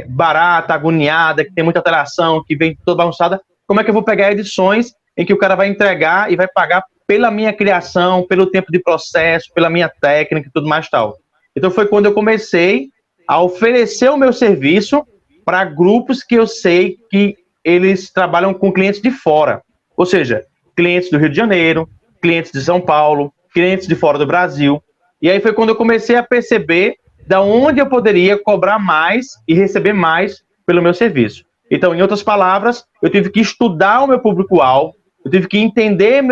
S2: barata, agoniada, que tem muita alteração, que vem toda bagunçada, como é que eu vou pegar edições em que o cara vai entregar e vai pagar pela minha criação, pelo tempo de processo, pela minha técnica e tudo mais tal. Então foi quando eu comecei a oferecer o meu serviço para grupos que eu sei que eles trabalham com clientes de fora. Ou seja, clientes do Rio de Janeiro, clientes de São Paulo, clientes de fora do Brasil. E aí foi quando eu comecei a perceber da onde eu poderia cobrar mais e receber mais pelo meu serviço. Então, em outras palavras, eu tive que estudar o meu público-alvo, eu tive que entender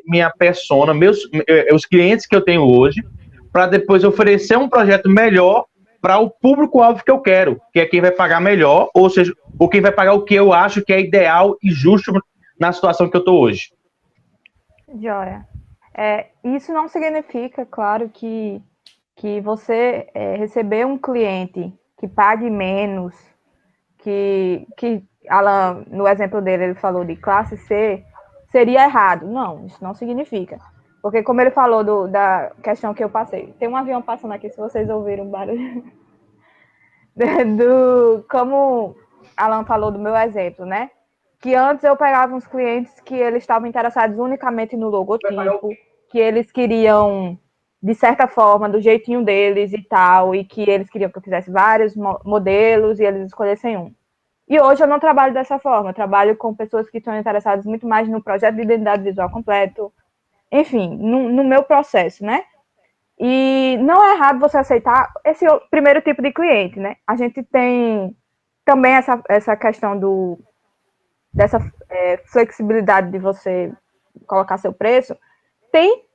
S2: minha persona, os clientes que eu tenho hoje, para depois oferecer um projeto melhor para o público-alvo que eu quero, que é quem vai pagar melhor, ou seja, ou quem vai pagar o que eu acho que é ideal e justo na situação que eu estou hoje.
S3: Joia. Isso não significa, claro, que você receber um cliente que pague menos, que Alan, no exemplo dele, ele falou de classe C, seria errado. Não, isso não significa. Porque como ele falou da questão que eu passei, tem um avião passando aqui, se vocês ouviram o barulho, como Alan falou do meu exemplo, né? Que antes eu pegava uns clientes que eles estavam interessados unicamente no logotipo, que eles queriam, de certa forma, do jeitinho deles e tal, e que eles queriam que eu fizesse vários modelos e eles escolhessem um. E hoje eu não trabalho dessa forma, eu trabalho com pessoas que estão interessadas muito mais no projeto de identidade visual completo, enfim, no meu processo, né? E não é errado você aceitar esse primeiro tipo de cliente, né? A gente tem também essa questão dessa flexibilidade de você colocar seu preço. Tem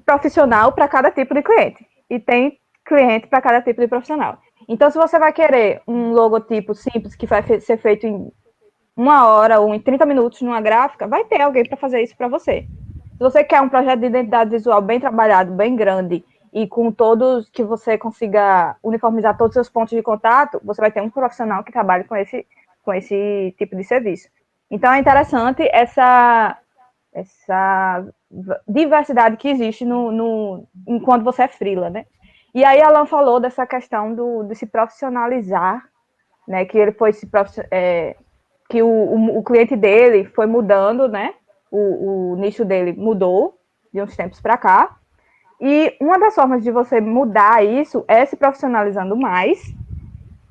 S3: profissional para cada tipo de cliente e tem cliente para cada tipo de profissional. Então, se você vai querer um logotipo simples que vai ser feito em 1 hora ou em 30 minutos numa gráfica, vai ter alguém para fazer isso para você. Se você quer um projeto de identidade visual bem trabalhado, bem grande, e com todos que você consiga uniformizar todos os seus pontos de contato, você vai ter um profissional que trabalhe com esse tipo de serviço. Então, é interessante essa diversidade que existe enquanto você é freela, né? E aí, Alan falou dessa questão de se profissionalizar, né? Que ele foi que o cliente dele foi mudando, né? O nicho dele mudou de uns tempos para cá. E uma das formas de você mudar isso é se profissionalizando mais.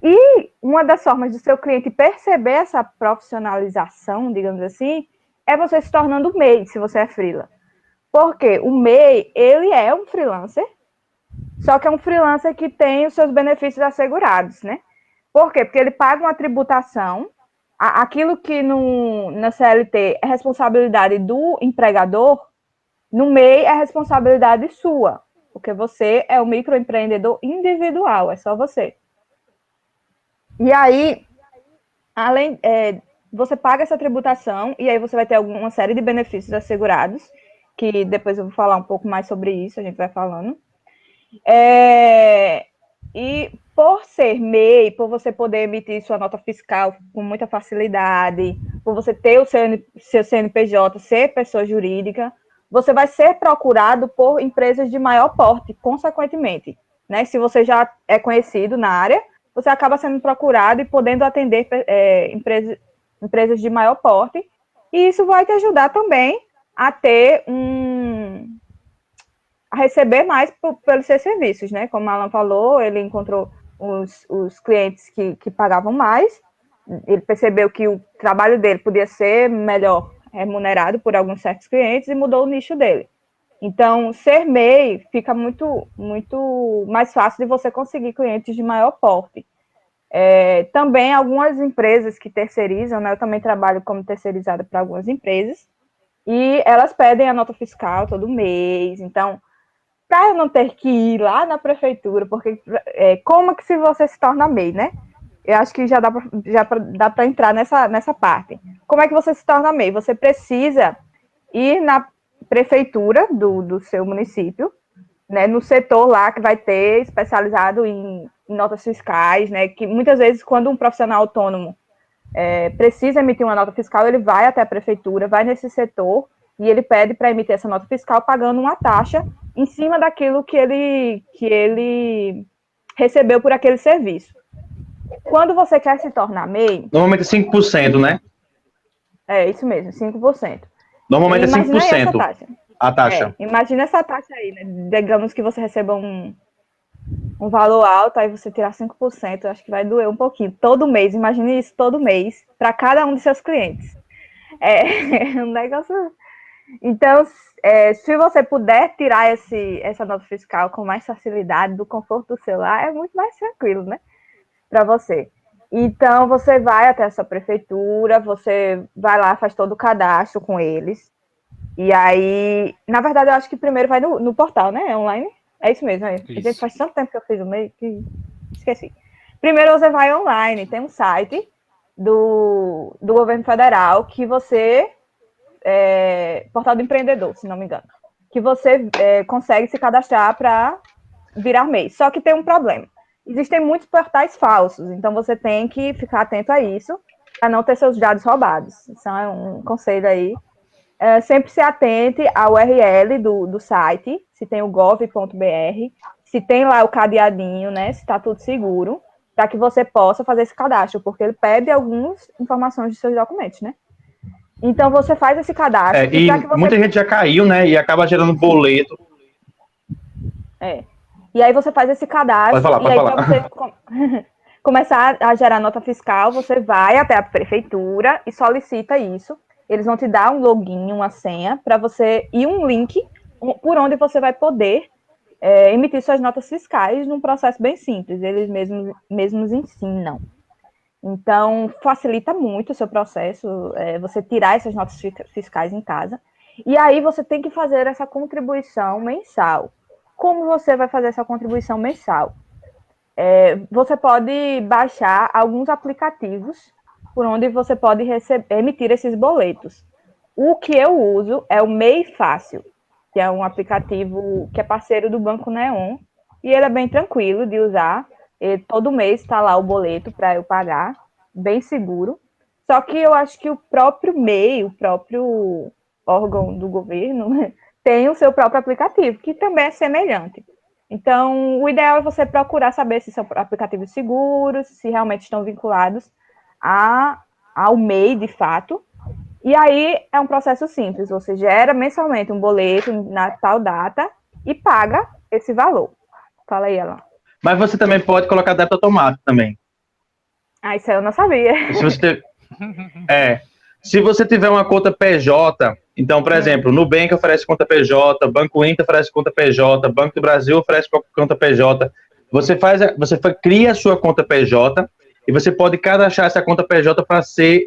S3: E uma das formas do seu cliente perceber essa profissionalização, digamos assim, é você se tornando MEI, se você é freela. Porque o MEI, ele é um freelancer, só que é um freelancer que tem os seus benefícios assegurados, né? Por quê? Porque ele paga uma tributação, aquilo que na CLT é responsabilidade do empregador, no MEI é responsabilidade sua, porque você é um microempreendedor individual, é só você. E aí, você paga essa tributação e aí você vai ter uma série de benefícios assegurados, que depois eu vou falar um pouco mais sobre isso, a gente vai falando. E por ser MEI, por você poder emitir sua nota fiscal com muita facilidade, por você ter o seu CNPJ, ser pessoa jurídica, você vai ser procurado por empresas de maior porte, consequentemente. Né? Se você já é conhecido na área, você acaba sendo procurado e podendo atender empresas de maior porte, e isso vai te ajudar também a ter a receber mais pelos seus serviços, né? Como a Alan falou, ele encontrou os clientes que pagavam mais, ele percebeu que o trabalho dele podia ser melhor remunerado por alguns certos clientes e mudou o nicho dele. Então, ser MEI fica muito, muito mais fácil de você conseguir clientes de maior porte. Também algumas empresas que terceirizam, né? Eu também trabalho como terceirizada para algumas empresas, e elas pedem a nota fiscal todo mês. Então, para eu não ter que ir lá na prefeitura, porque como que se você se torna MEI, né? Eu acho que já dá para entrar nessa parte. Como é que você se torna MEI? Você precisa ir na prefeitura do seu município, né, no setor lá que vai ter especializado em notas fiscais, né, que muitas vezes quando um profissional autônomo precisa emitir uma nota fiscal, ele vai até a prefeitura, vai nesse setor e ele pede para emitir essa nota fiscal pagando uma taxa em cima daquilo que ele recebeu por aquele serviço. Quando você quer se tornar MEI...
S2: Normalmente é 5%, né?
S3: É, isso mesmo, 5%.
S2: Normalmente é 5%
S3: taxa.
S2: a taxa.
S3: Imagina essa taxa aí, né? Digamos que você receba um valor alto, aí você tirar 5%, eu acho que vai doer um pouquinho. Todo mês, imagine isso todo mês, para cada um de seus clientes. É um negócio... Então, se você puder tirar essa nota fiscal com mais facilidade, do conforto do celular, é muito mais tranquilo, né? Para você. Então, você vai até essa prefeitura, você vai lá, faz todo o cadastro com eles. E aí, na verdade, eu acho que primeiro vai no portal, né? É online. É isso mesmo. Isso. Gente, faz tanto tempo que eu fiz o MEI que Esqueci. Primeiro você vai online, tem um site do governo federal que você... Portal do Empreendedor, se não me engano. Que você consegue se cadastrar para virar MEI. Só que tem um problema. Existem muitos portais falsos, então você tem que ficar atento a isso, para não ter seus dados roubados. Isso é um conselho aí. Sempre se atente à URL do site, se tem o gov.br, se tem lá o cadeadinho, né, se está tudo seguro, para que você possa fazer esse cadastro, porque ele pede algumas informações de seus documentos, né? Então você faz esse cadastro.
S2: E muita gente já caiu, né, e acaba gerando boleto.
S3: E aí você faz esse cadastro,
S2: Pode falar.
S3: Para você começar a gerar nota fiscal, você vai até a prefeitura e solicita isso. Eles vão te dar um login, uma senha, para você e um link por onde você vai poder emitir suas notas fiscais num processo bem simples. Eles mesmos ensinam. Então, facilita muito o seu processo, você tirar essas notas fiscais em casa. E aí você tem que fazer essa contribuição mensal. Como você vai fazer essa contribuição mensal? Você pode baixar alguns aplicativos por onde você pode emitir esses boletos. O que eu uso é o MEI Fácil, que é um aplicativo que é parceiro do Banco Neon, e ele é bem tranquilo de usar. Todo mês está lá o boleto para eu pagar, bem seguro. Só que eu acho que o próprio MEI, o próprio órgão do governo, tem o seu próprio aplicativo, que também é semelhante. Então, o ideal é você procurar saber se são aplicativos seguros, se realmente estão vinculados ao MEI, de fato. E aí é um processo simples, você gera mensalmente um boleto na tal data e paga esse valor. Fala aí, Alan.
S2: Mas você também pode colocar débito automático também.
S3: Isso aí eu não sabia.
S2: Se você tiver uma conta PJ, então, por exemplo, Nubank oferece conta PJ, Banco Inter oferece conta PJ, Banco do Brasil oferece conta PJ. Você cria a sua conta PJ e você pode cadastrar essa conta PJ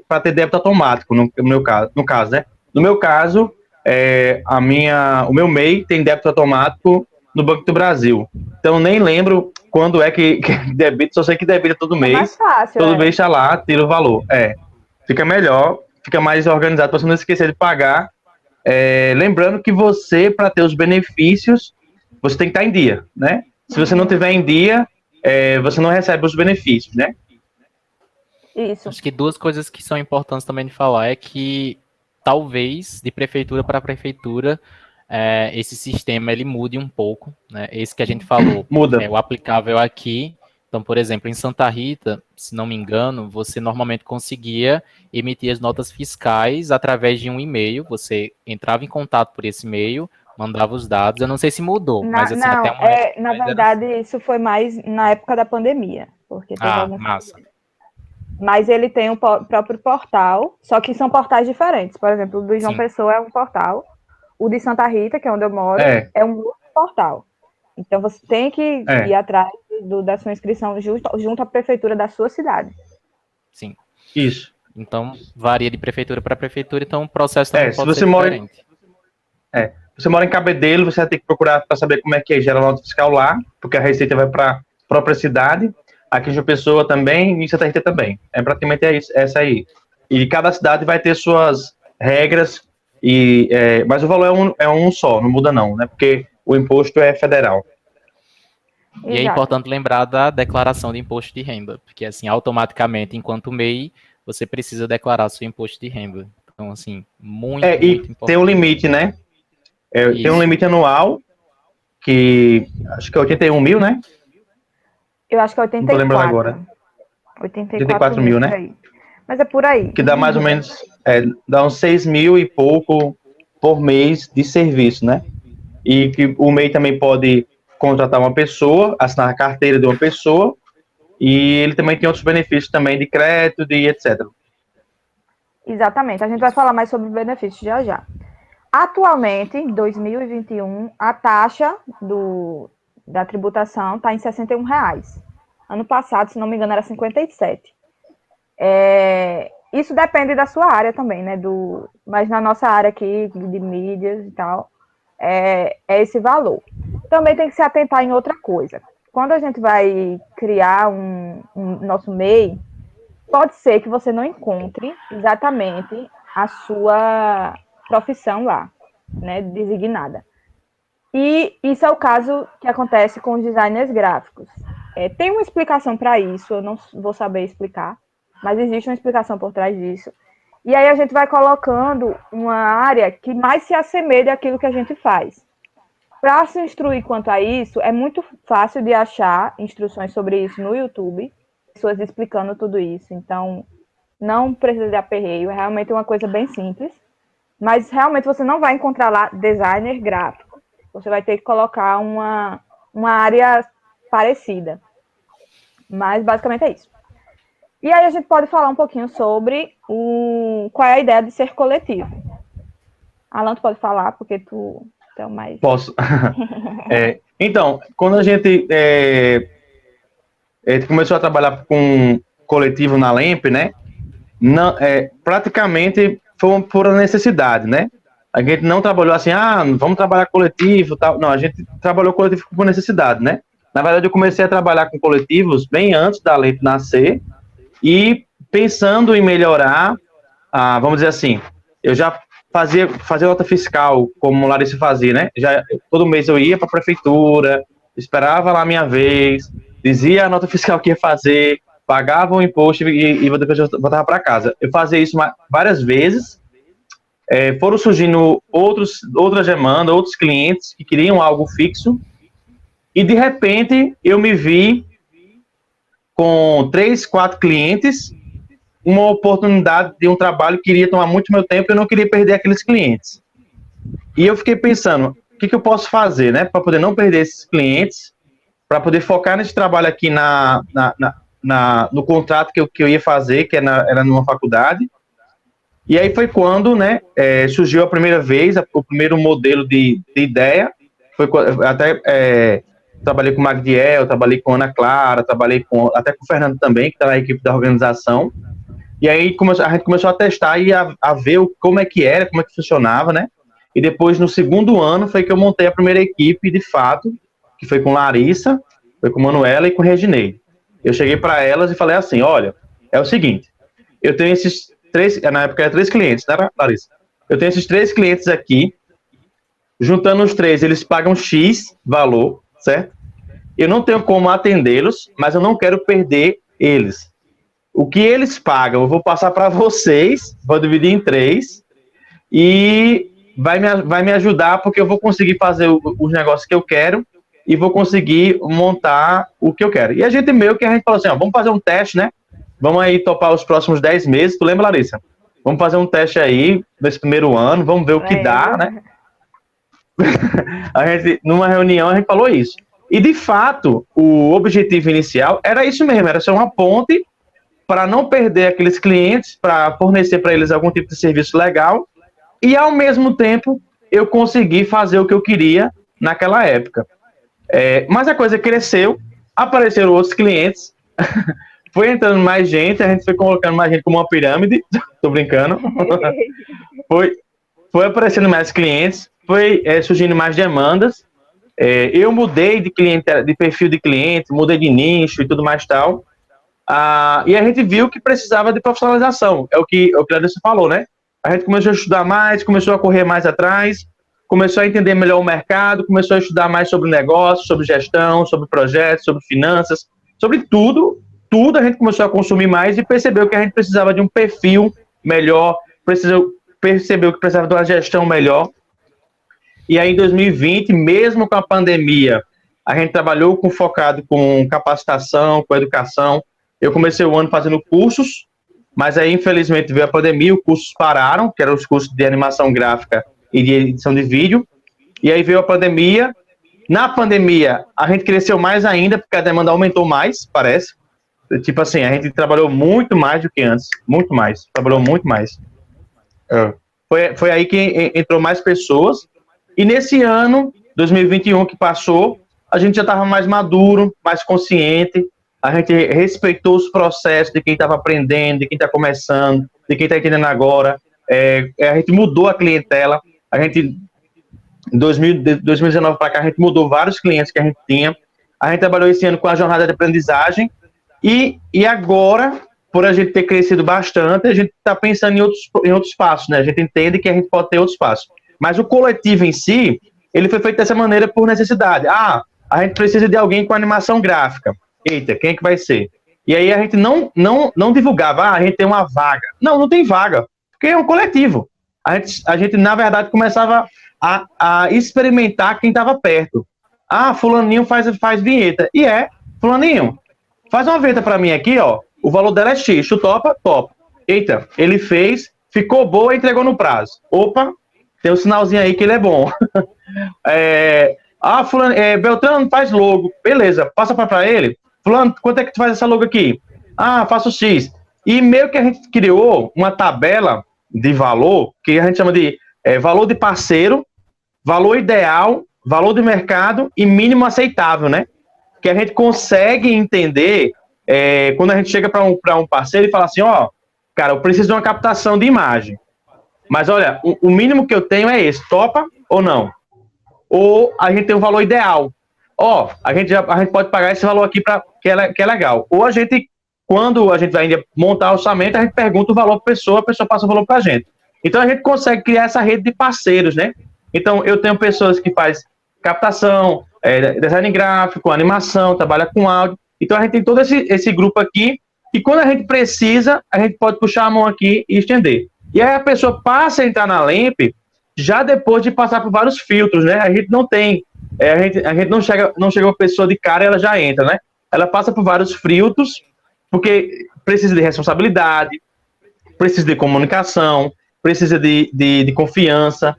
S2: para ter débito automático, no caso, né? No meu caso, o meu MEI tem débito automático no Banco do Brasil. Então, nem lembro quando é que debita, só sei que debita todo mês.
S3: É mais fácil,
S2: todo mês está lá, tira o valor. Fica melhor, fica mais organizado para você não esquecer de pagar. Lembrando que você, para ter os benefícios, você tem que estar em dia, né? Se você não tiver em dia, você não recebe os benefícios, né?
S3: Isso.
S4: Acho que duas coisas que são importantes também de falar é que talvez de prefeitura para prefeitura esse sistema ele mude um pouco, né? Esse que a gente falou
S2: Muda.
S4: é o aplicável aqui. Então, por exemplo, em Santa Rita, se não me engano, você normalmente conseguia emitir as notas fiscais através de um e-mail. Você entrava em contato por esse e-mail, mandava os dados. Eu não sei se mudou, mas assim, até uma época,
S3: na verdade, isso foi mais na época da pandemia, porque teve alguns...
S4: massa.
S3: Mas ele tem um próprio portal, só que são portais diferentes. Por exemplo, o do João Pessoa é um portal, o de Santa Rita, que é onde eu moro, é um outro portal. Então, você tem que ir atrás da sua inscrição junto à prefeitura da sua cidade.
S4: Sim.
S2: Isso.
S4: Então, varia de prefeitura para prefeitura, então o processo também pode ser
S2: diferente.
S4: Você
S2: mora em Cabedelo, você vai ter que procurar para saber como é que gera a nota fiscal lá, porque a receita vai para a própria cidade. Aqui em João Pessoa também, e em Santa Rita também. Praticamente essa aí. E cada cidade vai ter suas regras, mas o valor é um só, não muda não, né? Porque o imposto é federal.
S4: E é importante lembrar da declaração de imposto de renda, porque assim, automaticamente, enquanto MEI, você precisa declarar seu imposto de renda. Então, assim, muito importante.
S2: Tem um limite, né? Tem um limite anual, que acho que é 81 mil, né?
S3: Eu acho que é 84.
S2: Não tô lembrando agora.
S3: 84
S2: mil, né?
S3: Mas é por aí.
S2: Que dá mais ou menos, dá uns 6 mil e pouco por mês de serviço, né? E que o MEI também pode contratar uma pessoa, assinar a carteira de uma pessoa, e ele também tem outros benefícios também de crédito, de etc.
S3: Exatamente, a gente vai falar mais sobre benefícios já. Atualmente, em 2021, a taxa da tributação está em R$61. Ano passado, se não me engano, era 57. Isso depende da sua área também, né? Mas na nossa área aqui, de mídias e tal, é esse valor. Também tem que se atentar em outra coisa. quando a gente vai criar nosso MEI, pode ser que você não encontre exatamente a sua profissão lá, né, designada. E isso é o caso que acontece com os designers gráficos. Tem uma explicação para isso, eu não vou saber explicar, mas existe uma explicação por trás disso. E aí a gente vai colocando uma área que mais se assemelha àquilo que a gente faz. Para se instruir quanto a isso, é muito fácil de achar instruções sobre isso no YouTube, pessoas explicando tudo isso. Então, não precisa de aperreio, é realmente uma coisa bem simples. Mas realmente você não vai encontrar lá designer gráfico. Você vai ter que colocar uma área parecida. Mas basicamente é isso. E aí a gente pode falar um pouquinho sobre qual é a ideia de ser coletivo. Alan, tu pode falar, porque tu é o mais...
S2: Posso. Então, quando a gente começou a trabalhar com coletivo na LEMP, né? Praticamente foi por necessidade, né? A gente não trabalhou assim, vamos trabalhar coletivo, tal. Não, a gente trabalhou coletivo por necessidade, né? Na verdade, eu comecei a trabalhar com coletivos bem antes da LEMP nascer e pensando em melhorar, vamos dizer assim, eu já fazia nota fiscal, como o Larissa fazia, né? Todo mês eu ia para a prefeitura, esperava lá a minha vez, dizia a nota fiscal que ia fazer, pagava o imposto e depois eu voltava para casa. Eu fazia isso várias vezes. Foram surgindo outras demandas, outros clientes que queriam algo fixo, e de repente eu me vi com 3, 4 clientes, uma oportunidade de um trabalho que iria tomar muito meu tempo e eu não queria perder aqueles clientes. E eu fiquei pensando, o que eu posso fazer, né, para poder não perder esses clientes, para poder focar nesse trabalho aqui no contrato que eu ia fazer, que era numa faculdade. E aí foi quando, né, surgiu a primeira vez, o primeiro modelo de ideia. Foi até trabalhei com o Magdiel, trabalhei com a Ana Clara, trabalhei até com o Fernando também, que está na equipe da organização. E aí a gente começou a testar e a ver como é que era, como é que funcionava, né? E depois, no segundo ano, foi que eu montei a primeira equipe, de fato, que foi com Larissa, foi com Manuela e com Reginei. Eu cheguei para elas e falei assim, olha, é o seguinte, eu tenho esses 3, na época era 3 clientes, né, Larissa? Eu tenho esses 3 clientes aqui, juntando os 3, eles pagam X valor, certo? Eu não tenho como atendê-los, mas eu não quero perder eles. O que eles pagam, eu vou passar para vocês, vou dividir em 3, e vai me ajudar, porque eu vou conseguir fazer os negócios que eu quero, e vou conseguir montar o que eu quero. E a gente falou assim, vamos fazer um teste, né? Vamos aí topar os próximos 10 meses, tu lembra, Larissa? Vamos fazer um teste aí, nesse primeiro ano, vamos ver o que dá, né? Numa reunião, a gente falou isso. E, de fato, o objetivo inicial era isso mesmo, era ser uma ponte para não perder aqueles clientes, para fornecer para eles algum tipo de serviço legal, e, ao mesmo tempo, eu consegui fazer o que eu queria naquela época. Mas a coisa cresceu, apareceram outros clientes, foi entrando mais gente, a gente foi colocando mais gente como uma pirâmide, tô brincando, foi aparecendo mais clientes, foi surgindo mais demandas, eu mudei de perfil de cliente, mudei de nicho e tudo mais tal, e a gente viu que precisava de profissionalização, é o que a Larissa falou, né? A gente começou a estudar mais, começou a correr mais atrás, começou a entender melhor o mercado, começou a estudar mais sobre negócio, sobre gestão, sobre projetos, sobre finanças, sobre tudo a gente começou a consumir mais e percebeu que a gente precisava de um perfil melhor, percebeu que precisava de uma gestão melhor. E aí, em 2020, mesmo com a pandemia, a gente trabalhou focado com capacitação, com educação. Eu comecei o ano fazendo cursos, mas aí, infelizmente, veio a pandemia, os cursos pararam, que eram os cursos de animação gráfica e de edição de vídeo. E aí veio a pandemia. Na pandemia, a gente cresceu mais ainda, porque a demanda aumentou mais, parece. Tipo assim, a gente trabalhou muito mais do que antes, muito mais, trabalhou muito mais. Foi aí que entrou mais pessoas, e nesse ano, 2021, que passou, a gente já estava mais maduro, mais consciente, a gente respeitou os processos de quem estava aprendendo, de quem está começando, de quem está entendendo agora, a gente mudou a clientela, a gente, de 2019 para cá, a gente mudou vários clientes que a gente tinha, a gente trabalhou esse ano com a jornada de aprendizagem, e agora, por a gente ter crescido bastante, a gente está pensando em outros passos, né? A gente entende que a gente pode ter outros passos. Mas o coletivo em si, ele foi feito dessa maneira por necessidade. Ah, a gente precisa de alguém com animação gráfica. Eita, quem é que vai ser? E aí a gente não divulgava, a gente tem uma vaga. Não tem vaga, porque é um coletivo. A gente na verdade, começava a experimentar quem estava perto. Ah, fulaninho faz vinheta. Fulaninho, faz uma vinheta para mim aqui, ó. O valor dela é X, tu topa? Top. Eita, ele fez, ficou boa e entregou no prazo. Opa, tem um sinalzinho aí que ele é bom. Fulano, Beltrano faz logo. Beleza, passa para ele. Fulano, quanto é que tu faz essa logo aqui? Ah, faço X. E meio que a gente criou uma tabela de valor, que a gente chama de valor de parceiro, valor ideal, valor de mercado e mínimo aceitável, né? Que a gente consegue entender quando a gente chega para um parceiro e fala assim, ó, cara, eu preciso de uma captação de imagem. Mas olha, o mínimo que eu tenho é esse, topa ou não? Ou a gente tem um valor ideal. Ó, a gente pode pagar esse valor aqui que é legal. Ou a gente, quando a gente vai montar o orçamento, a gente pergunta o valor para a pessoa passa o valor para a gente. Então a gente consegue criar essa rede de parceiros, né? Então eu tenho pessoas que fazem captação, design gráfico, animação, trabalha com áudio. Então a gente tem todo esse grupo aqui, e quando a gente precisa, a gente pode puxar a mão aqui e estender. E aí a pessoa passa a entrar na LEMP já depois de passar por vários filtros, né? A gente não tem, a gente não chega uma pessoa de cara e ela já entra, né? Ela passa por vários filtros, porque precisa de responsabilidade, precisa de comunicação, precisa de confiança,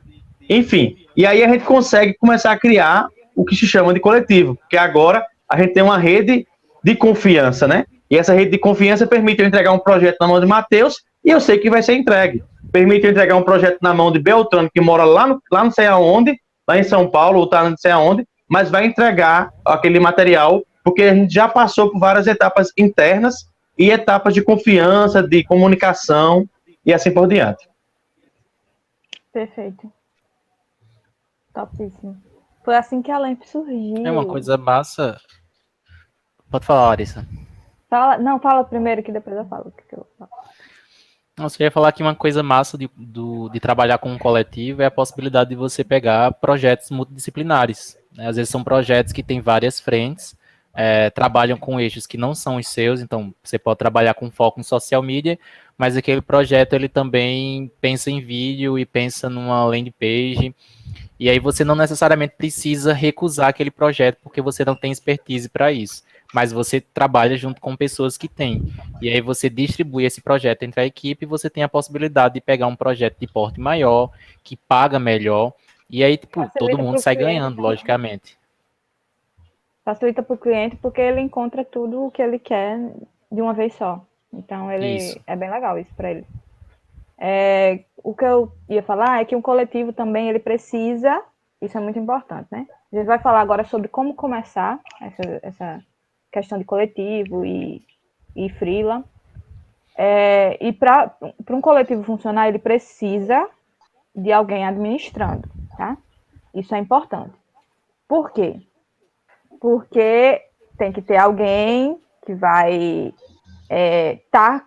S2: enfim. E aí a gente consegue começar a criar o que se chama de coletivo, porque agora a gente tem uma rede de confiança, né? E essa rede de confiança permite eu entregar um projeto na mão de Matheus e eu sei que vai ser entregue. Permite eu entregar um projeto na mão de Beltrano, que mora lá não sei aonde, lá em São Paulo, ou tá não sei aonde, mas vai entregar aquele material, porque a gente já passou por várias etapas internas e etapas de confiança, de comunicação e assim por diante.
S3: Perfeito. Topíssimo. Foi assim que a LEMP surgiu.
S4: É uma coisa massa. Pode falar, Larissa.
S3: Fala primeiro que depois eu falo o que eu falo.
S4: Não, você ia falar que uma coisa massa de trabalhar com um coletivo é a possibilidade de você pegar projetos multidisciplinares, né? Às vezes são projetos que têm várias frentes, trabalham com eixos que não são os seus, então você pode trabalhar com foco em social media, mas aquele projeto ele também pensa em vídeo e pensa numa landing page, e aí você não necessariamente precisa recusar aquele projeto porque você não tem expertise para isso, mas você trabalha junto com pessoas que têm. E aí você distribui esse projeto entre a equipe e você tem a possibilidade de pegar um projeto de porte maior, que paga melhor, e aí tipo, todo mundo sai ganhando, logicamente.
S3: Facilita para o cliente porque ele encontra tudo o que ele quer de uma vez só. Então, é bem legal isso para ele. O que eu ia falar é que um coletivo também, ele precisa, isso é muito importante, né? A gente vai falar agora sobre como começar essa questão de coletivo e freela. E para um coletivo funcionar, ele precisa de alguém administrando, tá? Isso é importante. Por quê? Porque tem que ter alguém que vai estar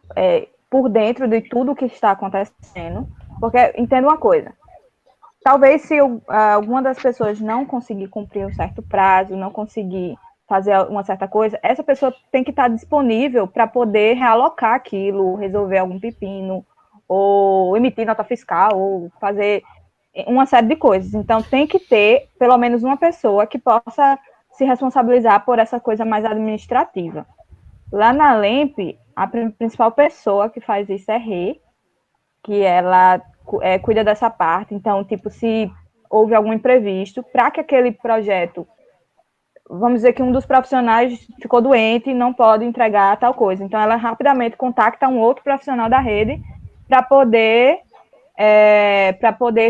S3: por dentro de tudo o que está acontecendo. Porque, entenda uma coisa, talvez se alguma das pessoas não conseguir cumprir um certo prazo, não conseguir fazer uma certa coisa, essa pessoa tem que estar disponível para poder realocar aquilo, resolver algum pepino, ou emitir nota fiscal, ou fazer uma série de coisas. Então, tem que ter pelo menos uma pessoa que possa se responsabilizar por essa coisa mais administrativa. Lá na LEMP, a principal pessoa que faz isso é Rê, que ela cuida dessa parte. Então, tipo, se houve algum imprevisto, para que aquele projeto, vamos dizer que um dos profissionais ficou doente e não pode entregar tal coisa. Então, ela rapidamente contacta um outro profissional da rede para poder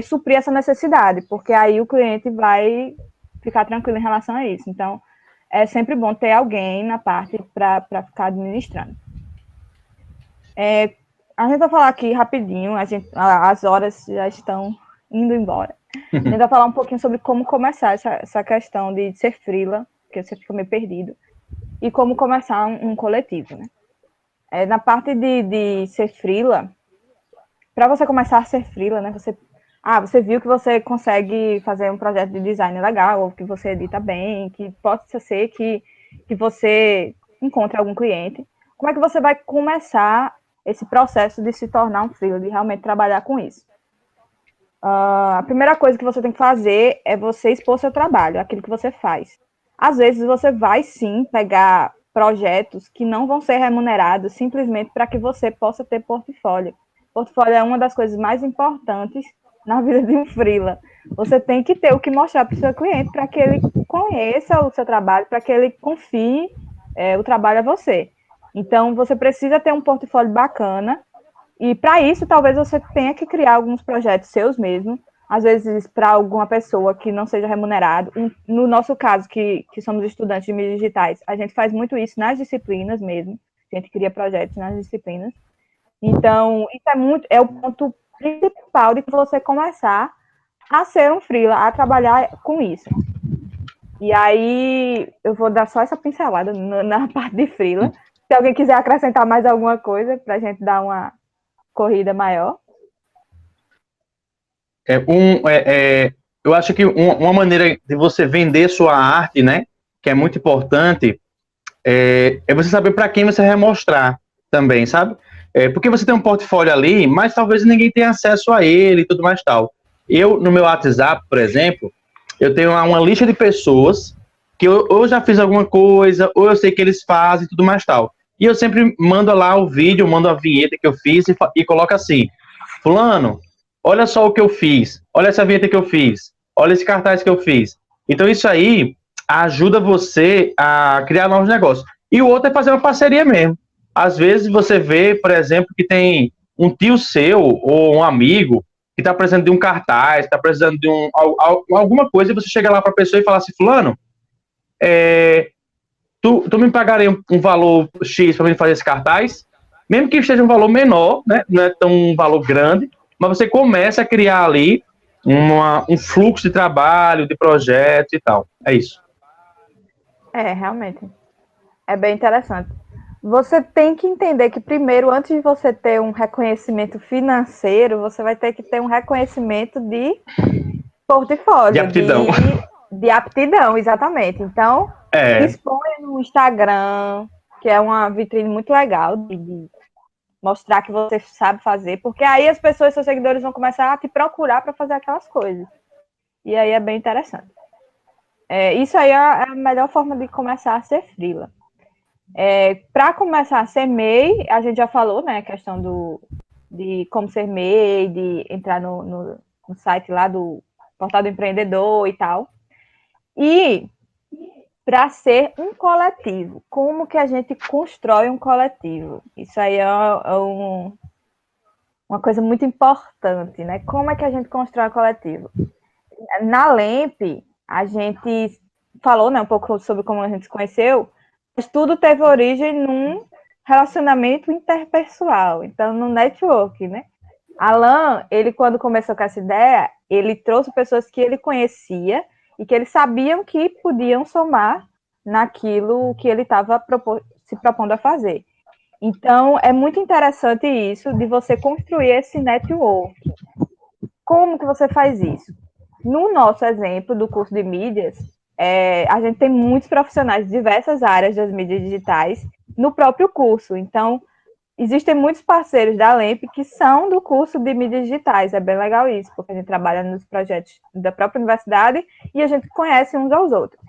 S3: suprir essa necessidade, porque aí o cliente vai ficar tranquilo em relação a isso. Então, é sempre bom ter alguém na parte para ficar administrando. A gente vai falar aqui rapidinho, as horas já estão indo embora. A gente vai falar um pouquinho sobre como começar essa questão de ser freela porque você fica meio perdido, e como começar um coletivo, né? Na parte de ser freela, para você começar a ser freela, né? Você viu que você consegue fazer um projeto de design legal, ou que você edita bem, que pode ser que você encontre algum cliente. Como é que você vai começar esse processo de se tornar um freela, de realmente trabalhar com isso? A primeira coisa que você tem que fazer é você expor seu trabalho, aquilo que você faz. Às vezes você vai sim pegar projetos que não vão ser remunerados simplesmente para que você possa ter portfólio. Portfólio é uma das coisas mais importantes na vida de um freela. Você tem que ter o que mostrar para o seu cliente para que ele conheça o seu trabalho, para que ele confie o trabalho a você. Então, você precisa ter um portfólio bacana e, para isso, talvez você tenha que criar alguns projetos seus mesmo, às vezes para alguma pessoa que não seja remunerado. No nosso caso, que somos estudantes de mídias digitais, a gente faz muito isso nas disciplinas mesmo, a gente cria projetos nas disciplinas. Então, isso é o ponto principal de você começar a ser um freela, a trabalhar com isso. E aí, eu vou dar só essa pincelada na parte de freela. Se alguém quiser acrescentar mais alguma coisa, para a gente dar uma corrida maior.
S2: Eu acho que uma maneira de você vender sua arte, né, que é muito importante, é você saber para quem você vai mostrar também, sabe? Porque você tem um portfólio ali, mas talvez ninguém tenha acesso a ele e tudo mais tal. Eu, no meu WhatsApp, por exemplo, eu tenho uma lista de pessoas que eu já fiz alguma coisa, ou eu sei que eles fazem e tudo mais tal. E eu sempre mando lá o vídeo, mando a vinheta que eu fiz e coloco assim, fulano, olha só o que eu fiz, olha essa vinheta que eu fiz, olha esse cartaz que eu fiz. Então isso aí ajuda você a criar novos negócios. E o outro é fazer uma parceria mesmo. Às vezes você vê, por exemplo, que tem um tio seu ou um amigo que está precisando de um cartaz, está precisando de alguma coisa, e você chega lá para a pessoa e fala assim, fulano, tu me pagaria um valor X para mim fazer esse cartaz? Mesmo que esteja um valor menor, né? Não é tão um valor grande, mas você começa a criar ali um fluxo de trabalho, de projetos e tal. É isso.
S3: Realmente. É bem interessante. Você tem que entender que primeiro, antes de você ter um reconhecimento financeiro, você vai ter que ter um reconhecimento de portfólio,
S2: De aptidão.
S3: de aptidão, exatamente. Então, exponha no Instagram, que é uma vitrine muito legal de mostrar que você sabe fazer, porque aí as pessoas, seus seguidores, vão começar a te procurar para fazer aquelas coisas. E aí é bem interessante. Isso aí é a melhor forma de começar a ser freela. Para começar a ser MEI, a gente já falou, né, a questão de como ser MEI, de entrar no site lá do Portal do Empreendedor e tal. E para ser um coletivo, como que a gente constrói um coletivo? Isso aí é uma coisa muito importante, né? Como é que a gente constrói um coletivo? Na LEMP, a gente falou, né, um pouco sobre como a gente se conheceu, mas tudo teve origem num relacionamento interpessoal, então no network, né? Alan, ele quando começou com essa ideia, ele trouxe pessoas que ele conhecia e que eles sabiam que podiam somar naquilo que ele estava se propondo a fazer. Então, é muito interessante isso, de você construir esse network. Como que você faz isso? No nosso exemplo do curso de mídias, a gente tem muitos profissionais de diversas áreas das mídias digitais no próprio curso. Então, existem muitos parceiros da LEMP que são do curso de mídias digitais. É bem legal isso, porque a gente trabalha nos projetos da própria universidade e a gente conhece uns aos outros.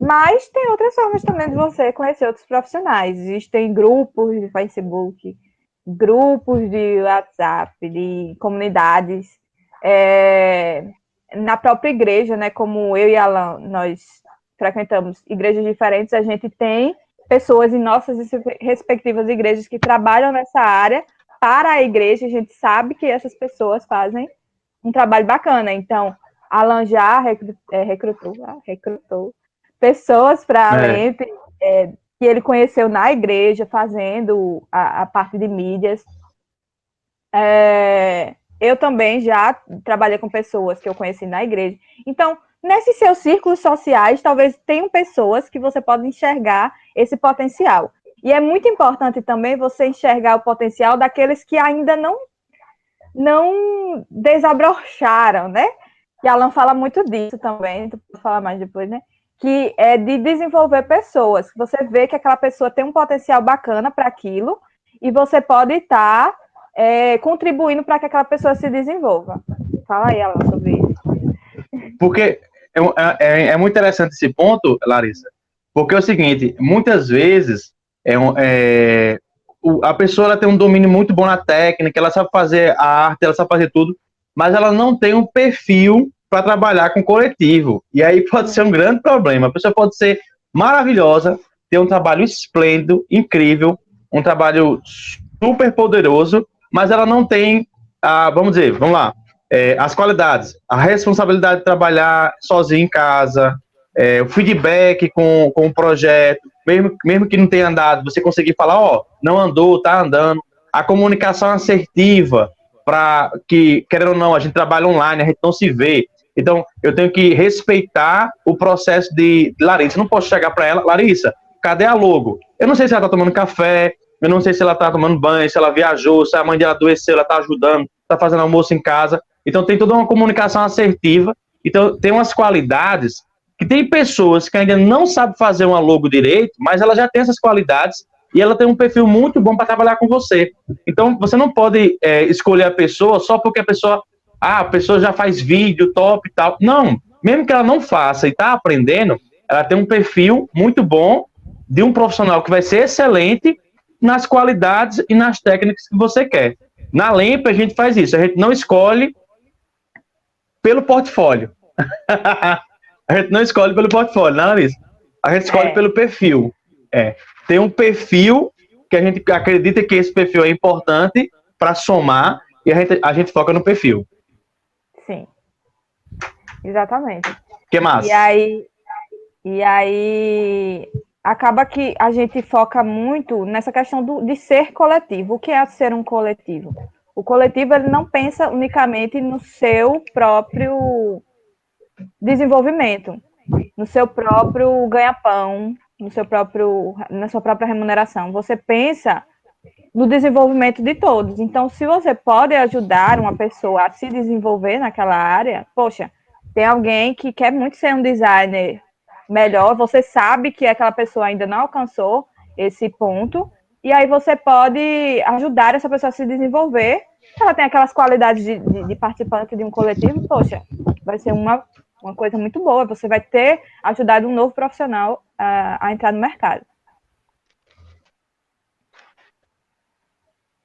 S3: Mas tem outras formas também de você conhecer outros profissionais. Existem grupos de Facebook, grupos de WhatsApp, de comunidades. Na própria igreja, né, como eu e Alan, nós frequentamos igrejas diferentes, a gente tem pessoas em nossas respectivas igrejas que trabalham nessa área para a igreja, a gente sabe que essas pessoas fazem um trabalho bacana. Então, Alan já recrutou pessoas para a LEMP, que ele conheceu na igreja, fazendo a parte de mídias. Eu também já trabalhei com pessoas que eu conheci na igreja. Então, nesses seus círculos sociais, talvez tenham pessoas que você pode enxergar esse potencial. E é muito importante também você enxergar o potencial daqueles que ainda não desabrocharam, né? E Alan fala muito disso também, tu pode falar mais depois, né? Que é de desenvolver pessoas. Você vê que aquela pessoa tem um potencial bacana para aquilo e você pode estar contribuindo para que aquela pessoa se desenvolva. Fala aí, Alan, sobre isso.
S2: Porque é muito interessante esse ponto, Larissa, porque é o seguinte, muitas vezes a pessoa ela tem um domínio muito bom na técnica, ela sabe fazer a arte, ela sabe fazer tudo, mas ela não tem um perfil para trabalhar com coletivo. E aí pode ser um grande problema. A pessoa pode ser maravilhosa, ter um trabalho esplêndido, incrível, um trabalho super poderoso, mas ela não tem, vamos lá, as qualidades, a responsabilidade de trabalhar sozinho em casa, o feedback com o projeto, mesmo que não tenha andado, você conseguir falar, ó, não andou, tá andando, a comunicação assertiva, para que, querendo ou não, a gente trabalha online, a gente não se vê, então eu tenho que respeitar o processo de Larissa, eu não posso chegar para ela, Larissa, cadê a logo? Eu não sei se ela tá tomando café, eu não sei se ela tá tomando banho, se ela viajou, se a mãe dela adoeceu, ela tá ajudando, tá fazendo almoço em casa, então tem toda uma comunicação assertiva, então tem umas qualidades que tem pessoas que ainda não sabem fazer uma logo direito, mas ela já tem essas qualidades e ela tem um perfil muito bom para trabalhar com você. Então, você não pode escolher a pessoa só porque a pessoa já faz vídeo top e tal. Não, mesmo que ela não faça e está aprendendo, ela tem um perfil muito bom de um profissional que vai ser excelente nas qualidades e nas técnicas que você quer. Na Lemp, a gente faz isso, a gente não escolhe pelo portfólio. A gente não escolhe pelo portfólio, não, Larissa? A gente escolhe pelo perfil. Tem um perfil que a gente acredita que esse perfil é importante para somar e a gente foca no perfil.
S3: Sim, exatamente.
S2: Que mais?
S3: E aí acaba que a gente foca muito nessa questão de ser coletivo. O que é ser um coletivo? O coletivo ele não pensa unicamente no seu próprio desenvolvimento, no seu próprio ganha-pão, na sua própria remuneração. Você pensa no desenvolvimento de todos. Então, se você pode ajudar uma pessoa a se desenvolver naquela área, poxa, tem alguém que quer muito ser um designer melhor, você sabe que aquela pessoa ainda não alcançou esse ponto, e aí você pode ajudar essa pessoa a se desenvolver. Se ela tem aquelas qualidades de participante de um coletivo, poxa, vai ser uma coisa muito boa. Você vai ter ajudado um novo profissional a entrar no mercado.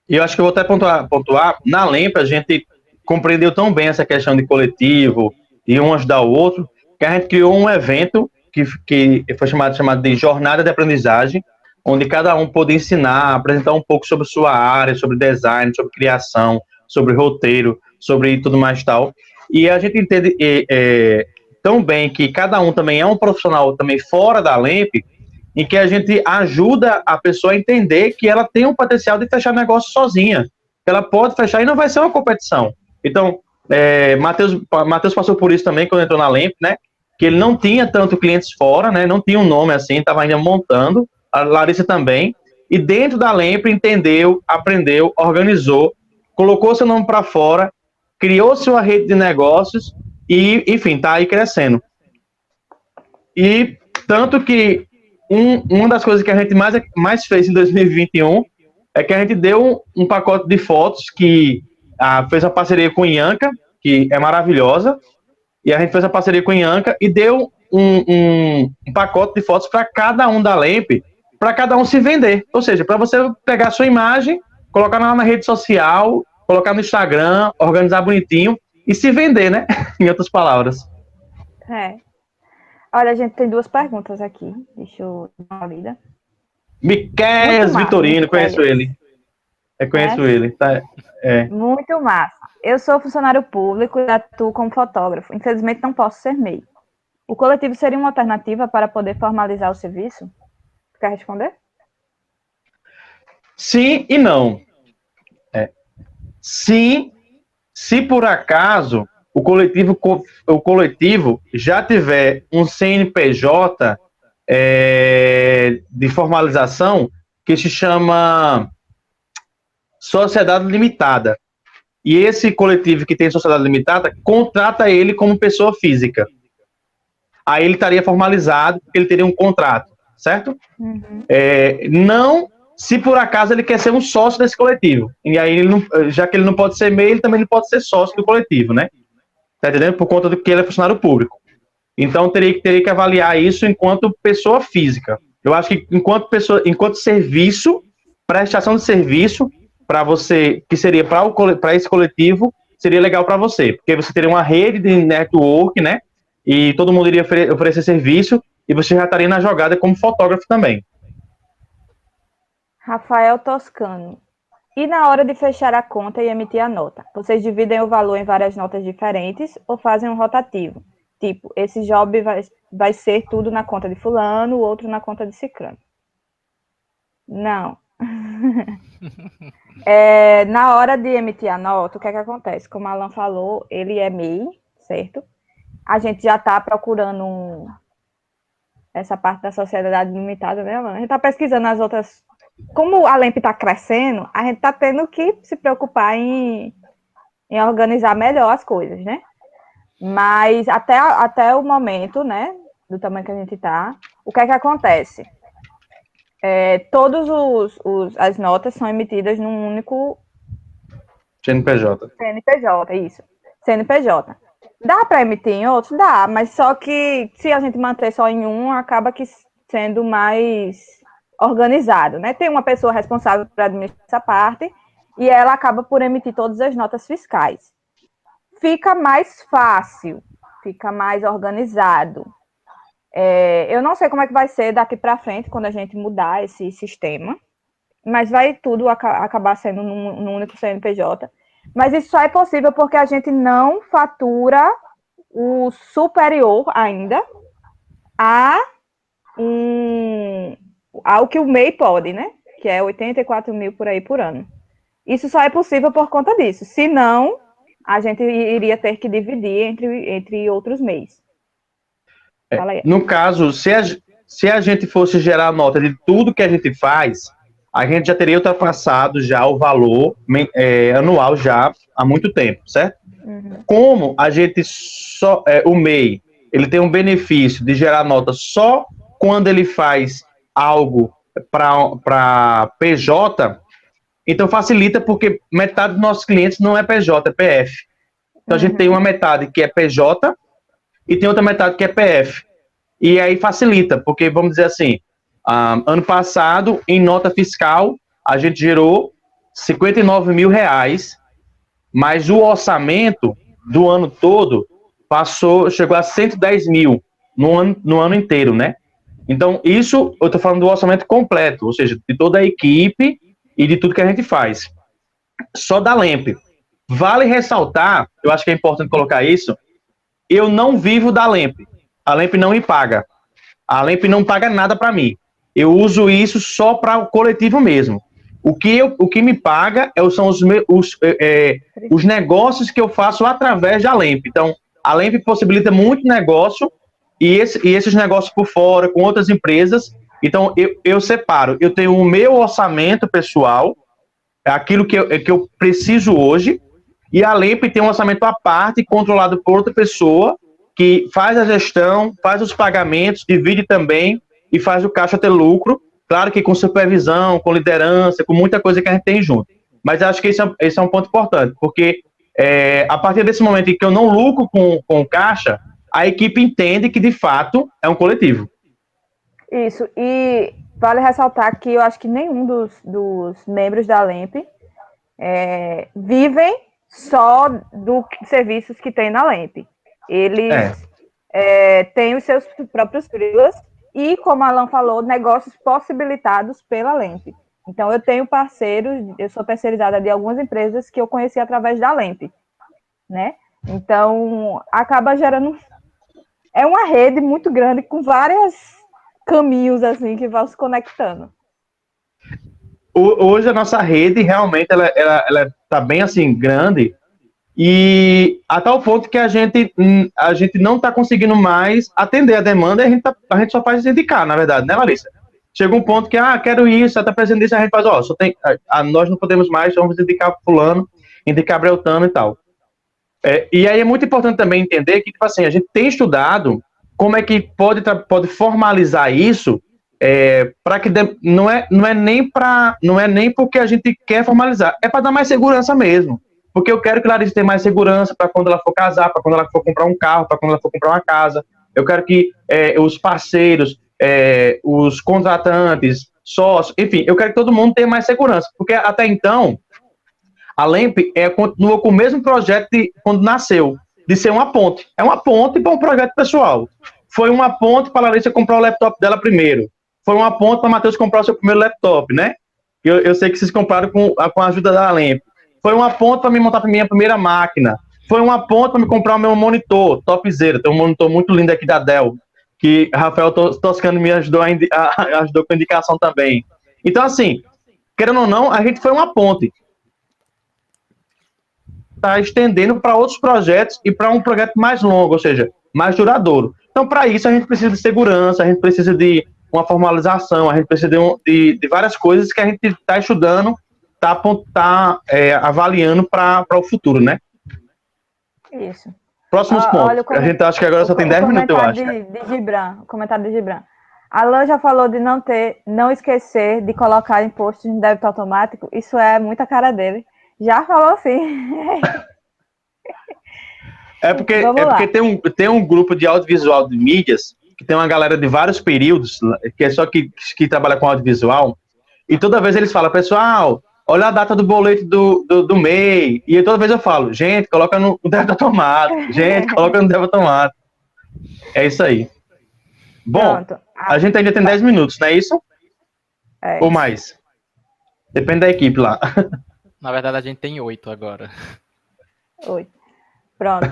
S2: E eu acho que eu vou até pontuar. Na Lemp, a gente compreendeu tão bem essa questão de coletivo e um ajudar o outro, que a gente criou um evento que foi chamado de Jornada de Aprendizagem, onde cada um pôde ensinar, apresentar um pouco sobre sua área, sobre design, sobre criação, sobre roteiro, sobre tudo mais tal. E a gente entende tão bem que cada um também é um profissional também fora da Lemp, em que a gente ajuda a pessoa a entender que ela tem um potencial de fechar negócio sozinha. Ela pode fechar e não vai ser uma competição. Então, Matheus passou por isso também quando entrou na Lemp, né? Que ele não tinha tanto clientes fora, né? Não tinha um nome assim, estava ainda montando. A Larissa também. E dentro da Lemp entendeu, aprendeu, organizou, colocou seu nome para fora, criou sua rede de negócios e, enfim, está aí crescendo. E tanto que uma das coisas que a gente mais fez em 2021 é que a gente deu um pacote de fotos que fez uma parceria com Ianca, que é maravilhosa, e a gente fez a parceria com Ianca e deu um pacote de fotos para cada um da Lemp, para cada um se vender. Ou seja, para você pegar a sua imagem, colocar na rede social, colocar no Instagram, organizar bonitinho e se vender, né? Em outras palavras.
S3: Olha, a gente tem 2 perguntas aqui. Deixa eu dar uma lida.
S2: Miquéias Vitorino, conheço ele. Conheço ele. Tá,
S3: Muito massa. Eu sou funcionário público e atuo como fotógrafo. Infelizmente, não posso ser MEI. O coletivo seria uma alternativa para poder formalizar o serviço? Quer responder?
S2: Sim e não. Sim, se por acaso o coletivo já tiver um CNPJ de formalização que se chama Sociedade Limitada. E esse coletivo que tem sociedade limitada contrata ele como pessoa física. Aí ele estaria formalizado, porque ele teria um contrato, certo?
S3: Uhum.
S2: Não se por acaso ele quer ser um sócio desse coletivo. E aí, já que ele não pode ser MEI, ele também não pode ser sócio do coletivo, né? Tá entendendo? Por conta do que ele é funcionário público. Então, teria que avaliar isso enquanto pessoa física. Eu acho que enquanto serviço, prestação de serviço, para você, que seria para esse coletivo, seria legal para você, porque você teria uma rede de network, né? E todo mundo iria oferecer serviço, e você já estaria na jogada como fotógrafo também.
S3: Rafael Toscano. E na hora de fechar a conta e emitir a nota, vocês dividem o valor em várias notas diferentes ou fazem um rotativo? Tipo, esse job vai ser tudo na conta de fulano, o outro na conta de ciclano. Não. Na hora de emitir a nota, o que é que acontece? Como a Alan falou, ele é MEI, certo? A gente já está procurando essa parte da sociedade limitada, né, Alan? A gente está pesquisando as outras. Como a LEMP está crescendo, a gente está tendo que se preocupar em organizar melhor as coisas, né? Mas até o momento, né, do tamanho que a gente está, o que é que acontece? Todas as notas são emitidas num único
S2: CNPJ.
S3: CNPJ, isso. CNPJ. Dá para emitir em outros? Dá, mas só que se a gente manter só em um, acaba que sendo mais organizado, né? Tem uma pessoa responsável por administrar essa parte e ela acaba por emitir todas as notas fiscais. Fica mais fácil, fica mais organizado. Eu não sei como é que vai ser daqui para frente, quando a gente mudar esse sistema, mas vai tudo acabar sendo num único CNPJ. Mas isso só é possível porque a gente não fatura o superior ainda ao que o MEI pode, né? Que é 84 mil por aí por ano. Isso só é possível por conta disso. Senão, a gente iria ter que dividir entre outros MEIs.
S2: No caso, se a gente fosse gerar nota de tudo que a gente faz, a gente já teria ultrapassado já o valor anual já há muito tempo, certo?
S3: Uhum.
S2: Como a gente o MEI, ele tem um benefício de gerar nota só quando ele faz algo para PJ, então facilita porque metade dos nossos clientes não é PJ, é PF. Então a gente tem uma metade que é PJ e tem outra metade que é PF. E aí facilita, porque vamos dizer assim, ano passado, em nota fiscal, a gente gerou 59 mil reais, mas o orçamento do ano todo chegou a 110 mil no ano inteiro, né? Então, isso eu estou falando do orçamento completo, ou seja, de toda a equipe e de tudo que a gente faz. Só da LEMP. Vale ressaltar, eu acho que é importante colocar isso, eu não vivo da LEMP. A LEMP não me paga. A LEMP não paga nada para mim. Eu uso isso só para o coletivo mesmo. O que me paga são os negócios que eu faço através da LEMP. Então, a LEMP possibilita muito negócio e esses negócios por fora, com outras empresas. Então, eu separo. Eu tenho o meu orçamento pessoal, aquilo que eu preciso hoje, e a LEMP tem um orçamento à parte, controlado por outra pessoa, que faz a gestão, faz os pagamentos, divide também e faz o caixa ter lucro, claro que com supervisão, com liderança, com muita coisa que a gente tem junto. Mas acho que esse é um ponto importante, porque a partir desse momento em que eu não lucro com o caixa, a equipe entende que, de fato, é um coletivo.
S3: Isso, e vale ressaltar que eu acho que nenhum dos membros da LEMP vivem só dos serviços que tem na LEMP. Eles têm os seus próprios freelas e, como a Alan falou, negócios possibilitados pela LEMP. Então, eu tenho parceiros, eu sou terceirizada de algumas empresas que eu conheci através da LEMP, né? Então, acaba gerando... É uma rede muito grande com vários caminhos, assim, que vão se conectando.
S2: Hoje, a nossa rede, realmente, ela tá bem, assim, grande e a tal ponto que a gente não está conseguindo mais atender a demanda e a gente só faz indicar, na verdade, né, Larissa? Chega um ponto que, quero isso, está precisando disso, a gente faz, só tem, nós não podemos mais, vamos indicar fulano, indicar Beltano e tal. E aí é muito importante também entender que, tipo assim, a gente tem estudado como é que pode formalizar isso, para que não é nem porque a gente quer formalizar, é para dar mais segurança mesmo. Porque eu quero que Larissa tenha mais segurança para quando ela for casar, para quando ela for comprar um carro, para quando ela for comprar uma casa. Eu quero que os parceiros, os contratantes, sócios, enfim, eu quero que todo mundo tenha mais segurança. Porque até então, a LEMP continuou com o mesmo projeto quando nasceu, de ser uma ponte. É uma ponte para um projeto pessoal. Foi uma ponte para a Larissa comprar o laptop dela primeiro. Foi uma ponte para o Matheus comprar o seu primeiro laptop, né? Eu sei que vocês compraram com a ajuda da LEMP. Foi uma ponte para me montar a minha primeira máquina. Foi uma ponte para me comprar o meu monitor, topzera. Tem um monitor muito lindo aqui da Dell, que Rafael Toscano me ajudou com a indicação também. Então, assim, querendo ou não, a gente foi uma ponte. Está estendendo para outros projetos e para um projeto mais longo, ou seja, mais duradouro. Então, para isso, a gente precisa de segurança, a gente precisa de uma formalização, a gente precisa de várias coisas que a gente está estudando, está avaliando para o futuro, né?
S3: Isso.
S2: Próximos pontos. A gente acha que agora só tem 10 minutos, eu acho.
S3: O comentário de Gibran. Alan já falou de não esquecer de colocar imposto em débito automático. Isso é muita cara dele. Já falou sim.
S2: É porque tem um grupo de audiovisual de mídias, que tem uma galera de vários períodos, que é só que trabalha com audiovisual, e toda vez eles falam, pessoal, olha a data do boleto do MEI, e toda vez eu falo, gente, coloca no débito automático, gente, coloca no débito automático. É isso aí. Bom, pronto. A gente ainda tem 10 minutos, não é isso? Ou mais? Depende da equipe lá.
S4: Na verdade, a gente tem 8 agora.
S3: 8. Pronto.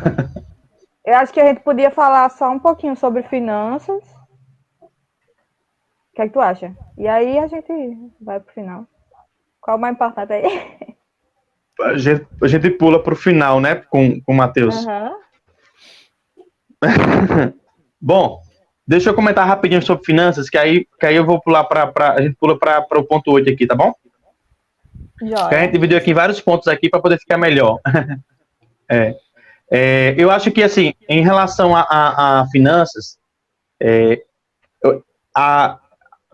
S3: Eu acho que a gente podia falar só um pouquinho sobre finanças. O que é que tu acha? E aí a gente vai pro final. Qual o mais importante aí?
S2: A gente pula pro final, né? Com o Matheus.
S3: Uhum.
S2: Bom, deixa eu comentar rapidinho sobre finanças, que aí eu vou pular a gente pula para o ponto 8 aqui, tá bom? Que a gente dividiu aqui em vários pontos aqui para poder ficar melhor. Eu acho que, assim, em relação a finanças,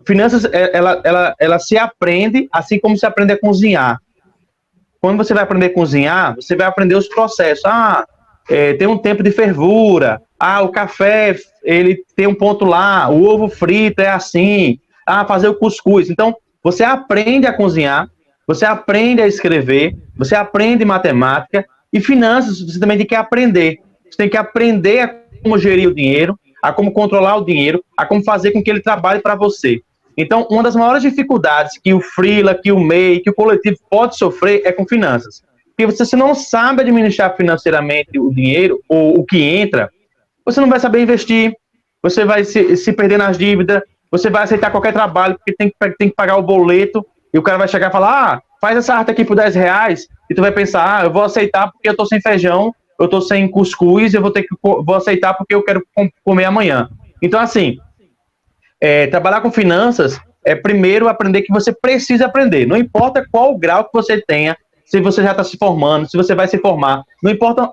S2: finanças, ela se aprende assim como se aprende a cozinhar. Quando você vai aprender a cozinhar, você vai aprender os processos. Tem um tempo de fervura. O café, ele tem um ponto lá. O ovo frito é assim. Fazer o cuscuz. Então, você aprende a cozinhar, você aprende a escrever, você aprende matemática, e finanças você também tem que aprender. Você tem que aprender a como gerir o dinheiro, a como controlar o dinheiro, a como fazer com que ele trabalhe para você. Então, uma das maiores dificuldades que o freela, que o MEI, que o coletivo pode sofrer é com finanças. Porque se você não sabe administrar financeiramente o dinheiro, ou o que entra, você não vai saber investir, você vai se perder nas dívidas, você vai aceitar qualquer trabalho, porque tem que pagar o boleto, e o cara vai chegar e falar, faz essa arte aqui por R$10, e tu vai pensar, eu vou aceitar porque eu tô sem feijão, eu tô sem cuscuz, vou aceitar porque eu quero comer amanhã. Então, assim, trabalhar com finanças é primeiro aprender que você precisa aprender. Não importa qual grau que você tenha, se você já está se formando, se você vai se formar, não importa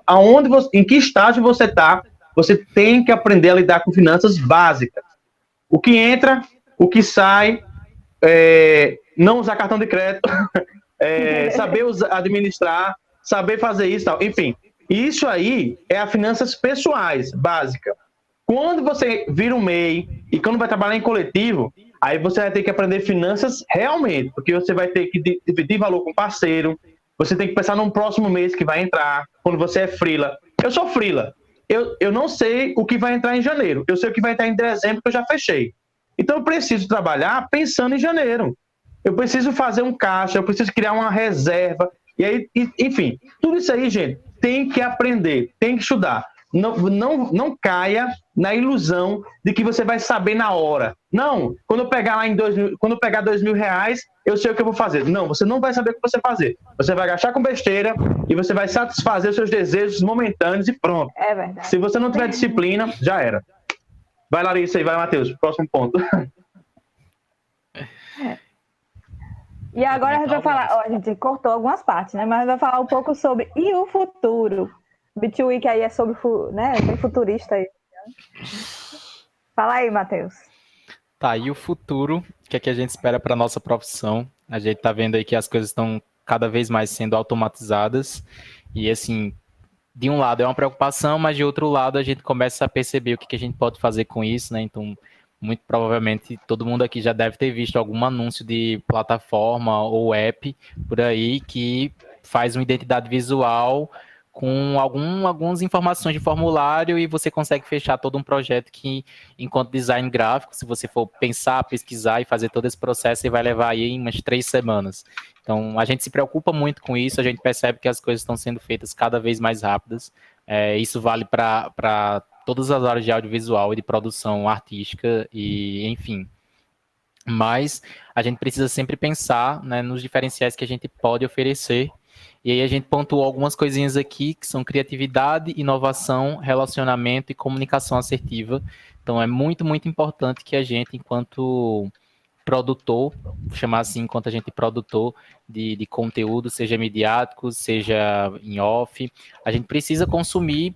S2: em que estágio você está, você tem que aprender a lidar com finanças básicas. O que entra, o que sai, não usar cartão de crédito, saber administrar, saber fazer isso e tal. Enfim, isso aí é as finanças pessoais, básicas. Quando você vira um MEI e quando vai trabalhar em coletivo, aí você vai ter que aprender finanças realmente, porque você vai ter que dividir valor com parceiro, você tem que pensar num próximo mês que vai entrar, quando você é freela. Eu sou freela. Eu não sei o que vai entrar em janeiro, eu sei o que vai entrar em dezembro, que eu já fechei. Então eu preciso trabalhar pensando em janeiro. Eu preciso fazer um caixa, eu preciso criar uma reserva. E aí, enfim, tudo isso aí, gente, tem que aprender, tem que estudar. não caia na ilusão de que você vai saber na hora. Não, quando eu pegar lá quando eu pegar R$ 2.000, eu sei o que eu vou fazer. Não, você não vai saber o que você fazer. Você vai gastar com besteira e você vai satisfazer os seus desejos momentâneos e pronto.
S3: É verdade.
S2: Se você não tiver disciplina, já era. Vai, Larissa, e vai, Matheus. Próximo ponto.
S3: E agora a gente vai falar, a gente cortou algumas partes, né? Mas a gente vai falar um pouco sobre e o futuro. Beat Week aí é sobre, né? Bem futurista aí. Fala aí, Matheus.
S4: Tá, e o futuro? O que é que a gente espera para nossa profissão? A gente tá vendo aí que as coisas estão cada vez mais sendo automatizadas e, assim, de um lado é uma preocupação, mas de outro lado a gente começa a perceber o que a gente pode fazer com isso, né? Então, muito provavelmente todo mundo aqui já deve ter visto algum anúncio de plataforma ou app por aí que faz uma identidade visual com algumas informações de formulário e você consegue fechar todo um projeto que, enquanto design gráfico, se você for pensar, pesquisar e fazer todo esse processo, você vai levar aí umas 3 semanas. Então, a gente se preocupa muito com isso, a gente percebe que as coisas estão sendo feitas cada vez mais rápidas. Isso vale para todas as áreas de audiovisual e de produção artística e, enfim. Mas a gente precisa sempre pensar, né, nos diferenciais que a gente pode oferecer. E aí a gente pontuou algumas coisinhas aqui, que são criatividade, inovação, relacionamento e comunicação assertiva. Então é muito, muito importante que a gente, enquanto produtor, vou chamar assim, enquanto a gente produtor de conteúdo, seja midiático, seja em off, a gente precisa consumir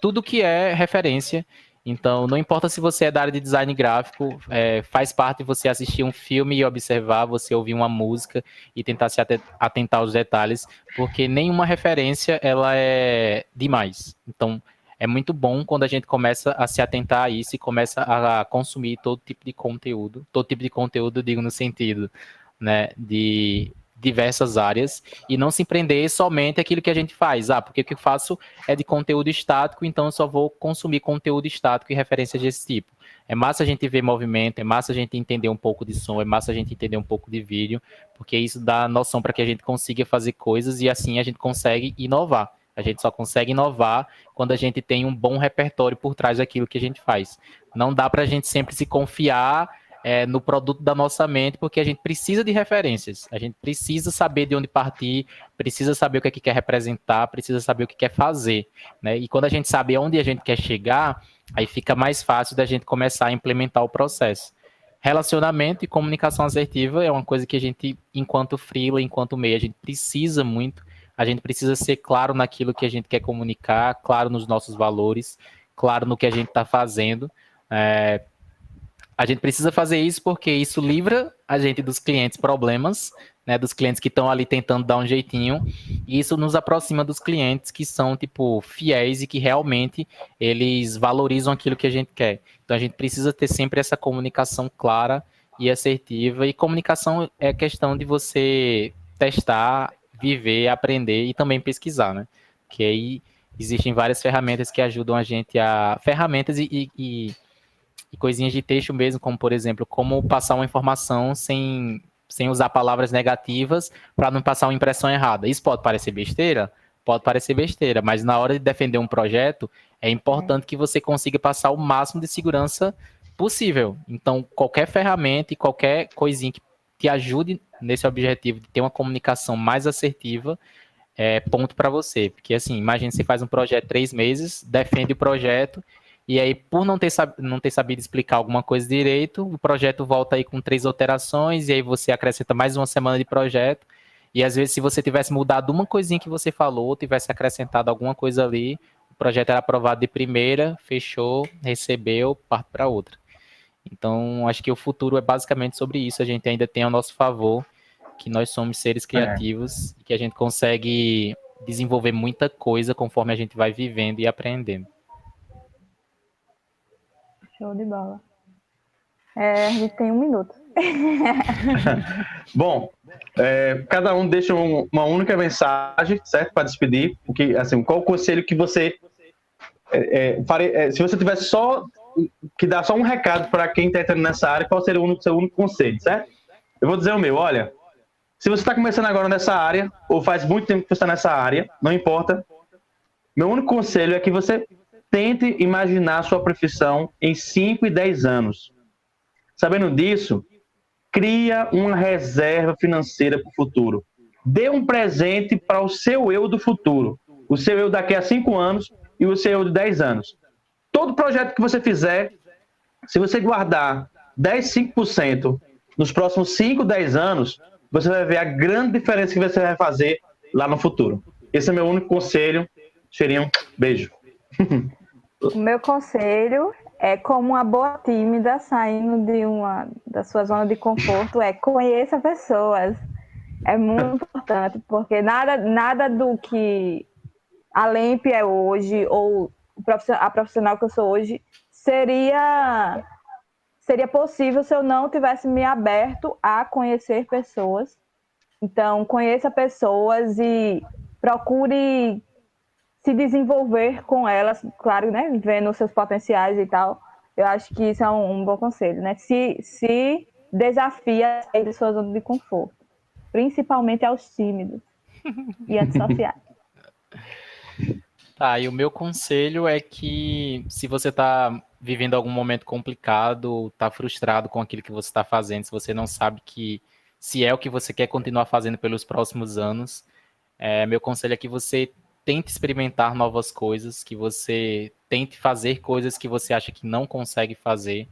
S4: tudo que é referência. Então, não importa se você é da área de design gráfico, faz parte você assistir um filme e observar, você ouvir uma música e tentar se atentar aos detalhes, porque nenhuma referência ela é demais. Então, é muito bom quando a gente começa a se atentar a isso e começa a consumir todo tipo de conteúdo. Todo tipo de conteúdo, eu digo no sentido, né, de diversas áreas, e não se prender somente àquilo que a gente faz. Porque o que eu faço é de conteúdo estático, então eu só vou consumir conteúdo estático e referências desse tipo. É massa a gente ver movimento, é massa a gente entender um pouco de som, é massa a gente entender um pouco de vídeo, porque isso dá noção para que a gente consiga fazer coisas e assim a gente consegue inovar. A gente só consegue inovar quando a gente tem um bom repertório por trás daquilo que a gente faz. Não dá para a gente sempre se confiar no produto da nossa mente, porque a gente precisa de referências, a gente precisa saber de onde partir, precisa saber o que é que quer representar, precisa saber o que quer fazer, né? E quando a gente sabe onde a gente quer chegar, aí fica mais fácil da gente começar a implementar o processo. Relacionamento e comunicação assertiva é uma coisa que a gente, enquanto freela, enquanto meio, a gente precisa muito, a gente precisa ser claro naquilo que a gente quer comunicar, claro nos nossos valores, claro no que a gente está fazendo. A gente precisa fazer isso porque isso livra a gente dos clientes problemas, né, dos clientes que estão ali tentando dar um jeitinho, e isso nos aproxima dos clientes que são, tipo, fiéis e que realmente eles valorizam aquilo que a gente quer. Então a gente precisa ter sempre essa comunicação clara e assertiva, e comunicação é questão de você testar, viver, aprender e também pesquisar, né? Porque aí existem várias ferramentas que ajudam a gente a... Ferramentas e coisinhas de texto mesmo, como, por exemplo, como passar uma informação sem usar palavras negativas para não passar uma impressão errada. Isso pode parecer besteira? Pode parecer besteira, mas na hora de defender um projeto, é importante que você consiga passar o máximo de segurança possível. Então, qualquer ferramenta e qualquer coisinha que te ajude nesse objetivo de ter uma comunicação mais assertiva, é ponto para você. Porque, assim, imagine você faz um projeto 3 meses, defende o projeto, e aí, por não ter sabido explicar alguma coisa direito, o projeto volta aí com 3 alterações, e aí você acrescenta mais uma semana de projeto, e às vezes se você tivesse mudado uma coisinha que você falou, tivesse acrescentado alguma coisa ali, o projeto era aprovado de primeira, fechou, recebeu, parte para outra. Então, acho que o futuro é basicamente sobre isso, a gente ainda tem ao nosso favor, que nós somos seres criativos, e que a gente consegue desenvolver muita coisa conforme a gente vai vivendo e aprendendo.
S3: Show de bola. A gente tem 1 minuto.
S2: Bom, cada um deixa uma única mensagem, certo? Para despedir. Porque, assim, qual o conselho que você faria? Se você tivesse só que dar só um recado para quem está entrando nessa área, qual seria o seu único conselho, certo? Eu vou dizer o meu. Olha, se você está começando agora nessa área, ou faz muito tempo que você está nessa área, não importa. Meu único conselho é que você tente imaginar sua profissão em 5 e 10 anos. Sabendo disso, cria uma reserva financeira para o futuro. Dê um presente para o seu eu do futuro. O seu eu daqui a 5 anos e o seu eu de 10 anos. Todo projeto que você fizer, se você guardar 10, 5% nos próximos 5, 10 anos, você vai ver a grande diferença que você vai fazer lá no futuro. Esse é meu único conselho. Cheirinho, beijo.
S3: O meu conselho é, como uma boa tímida saindo da sua zona de conforto, é conheça pessoas. É muito importante, porque nada do que a Lemp é hoje, ou a profissional que eu sou hoje, seria possível se eu não tivesse me aberto a conhecer pessoas. Então, conheça pessoas e procure se desenvolver com elas, claro, né? Vendo os seus potenciais e tal. Eu acho que isso é um bom conselho, né? Se desafia a sair da sua zona de conforto, principalmente aos tímidos e antissociais.
S4: Tá, e o meu conselho é que se você está vivendo algum momento complicado, está frustrado com aquilo que você está fazendo, se você não sabe que se é o que você quer continuar fazendo pelos próximos anos, meu conselho é que você tente experimentar novas coisas, que você tente fazer coisas que você acha que não consegue fazer,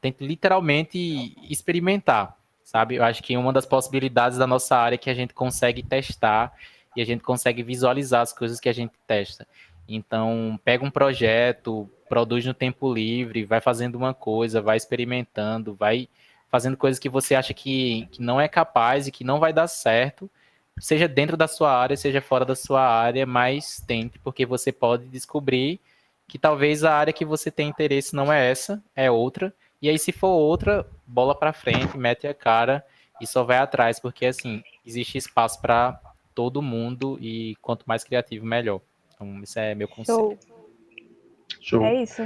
S4: tente literalmente experimentar, sabe? Eu acho que uma das possibilidades da nossa área é que a gente consegue testar e a gente consegue visualizar as coisas que a gente testa. Então, pega um projeto, produz no tempo livre, vai fazendo uma coisa, vai experimentando, vai fazendo coisas que você acha que não é capaz e que não vai dar certo, seja dentro da sua área, seja fora da sua área, mas tente, porque você pode descobrir que talvez a área que você tem interesse não é essa, é outra, e aí se for outra, bola para frente, mete a cara e só vai atrás, porque assim, existe espaço para todo mundo e quanto mais criativo, melhor. Então, esse é meu conselho.
S2: Show.
S3: É isso.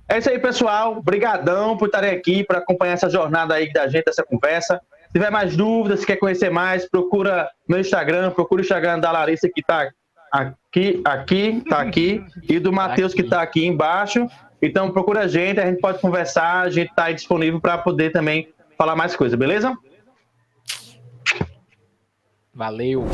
S2: É isso aí, pessoal. Obrigadão por estarem aqui, para acompanhar essa jornada aí da gente, essa conversa. Se tiver mais dúvidas, se quer conhecer mais, procura meu Instagram, procura o Instagram da Larissa, que tá aqui, e do Matheus, que tá aqui embaixo. Então, procura a gente pode conversar, a gente tá aí disponível para poder também falar mais coisa, beleza?
S4: Valeu!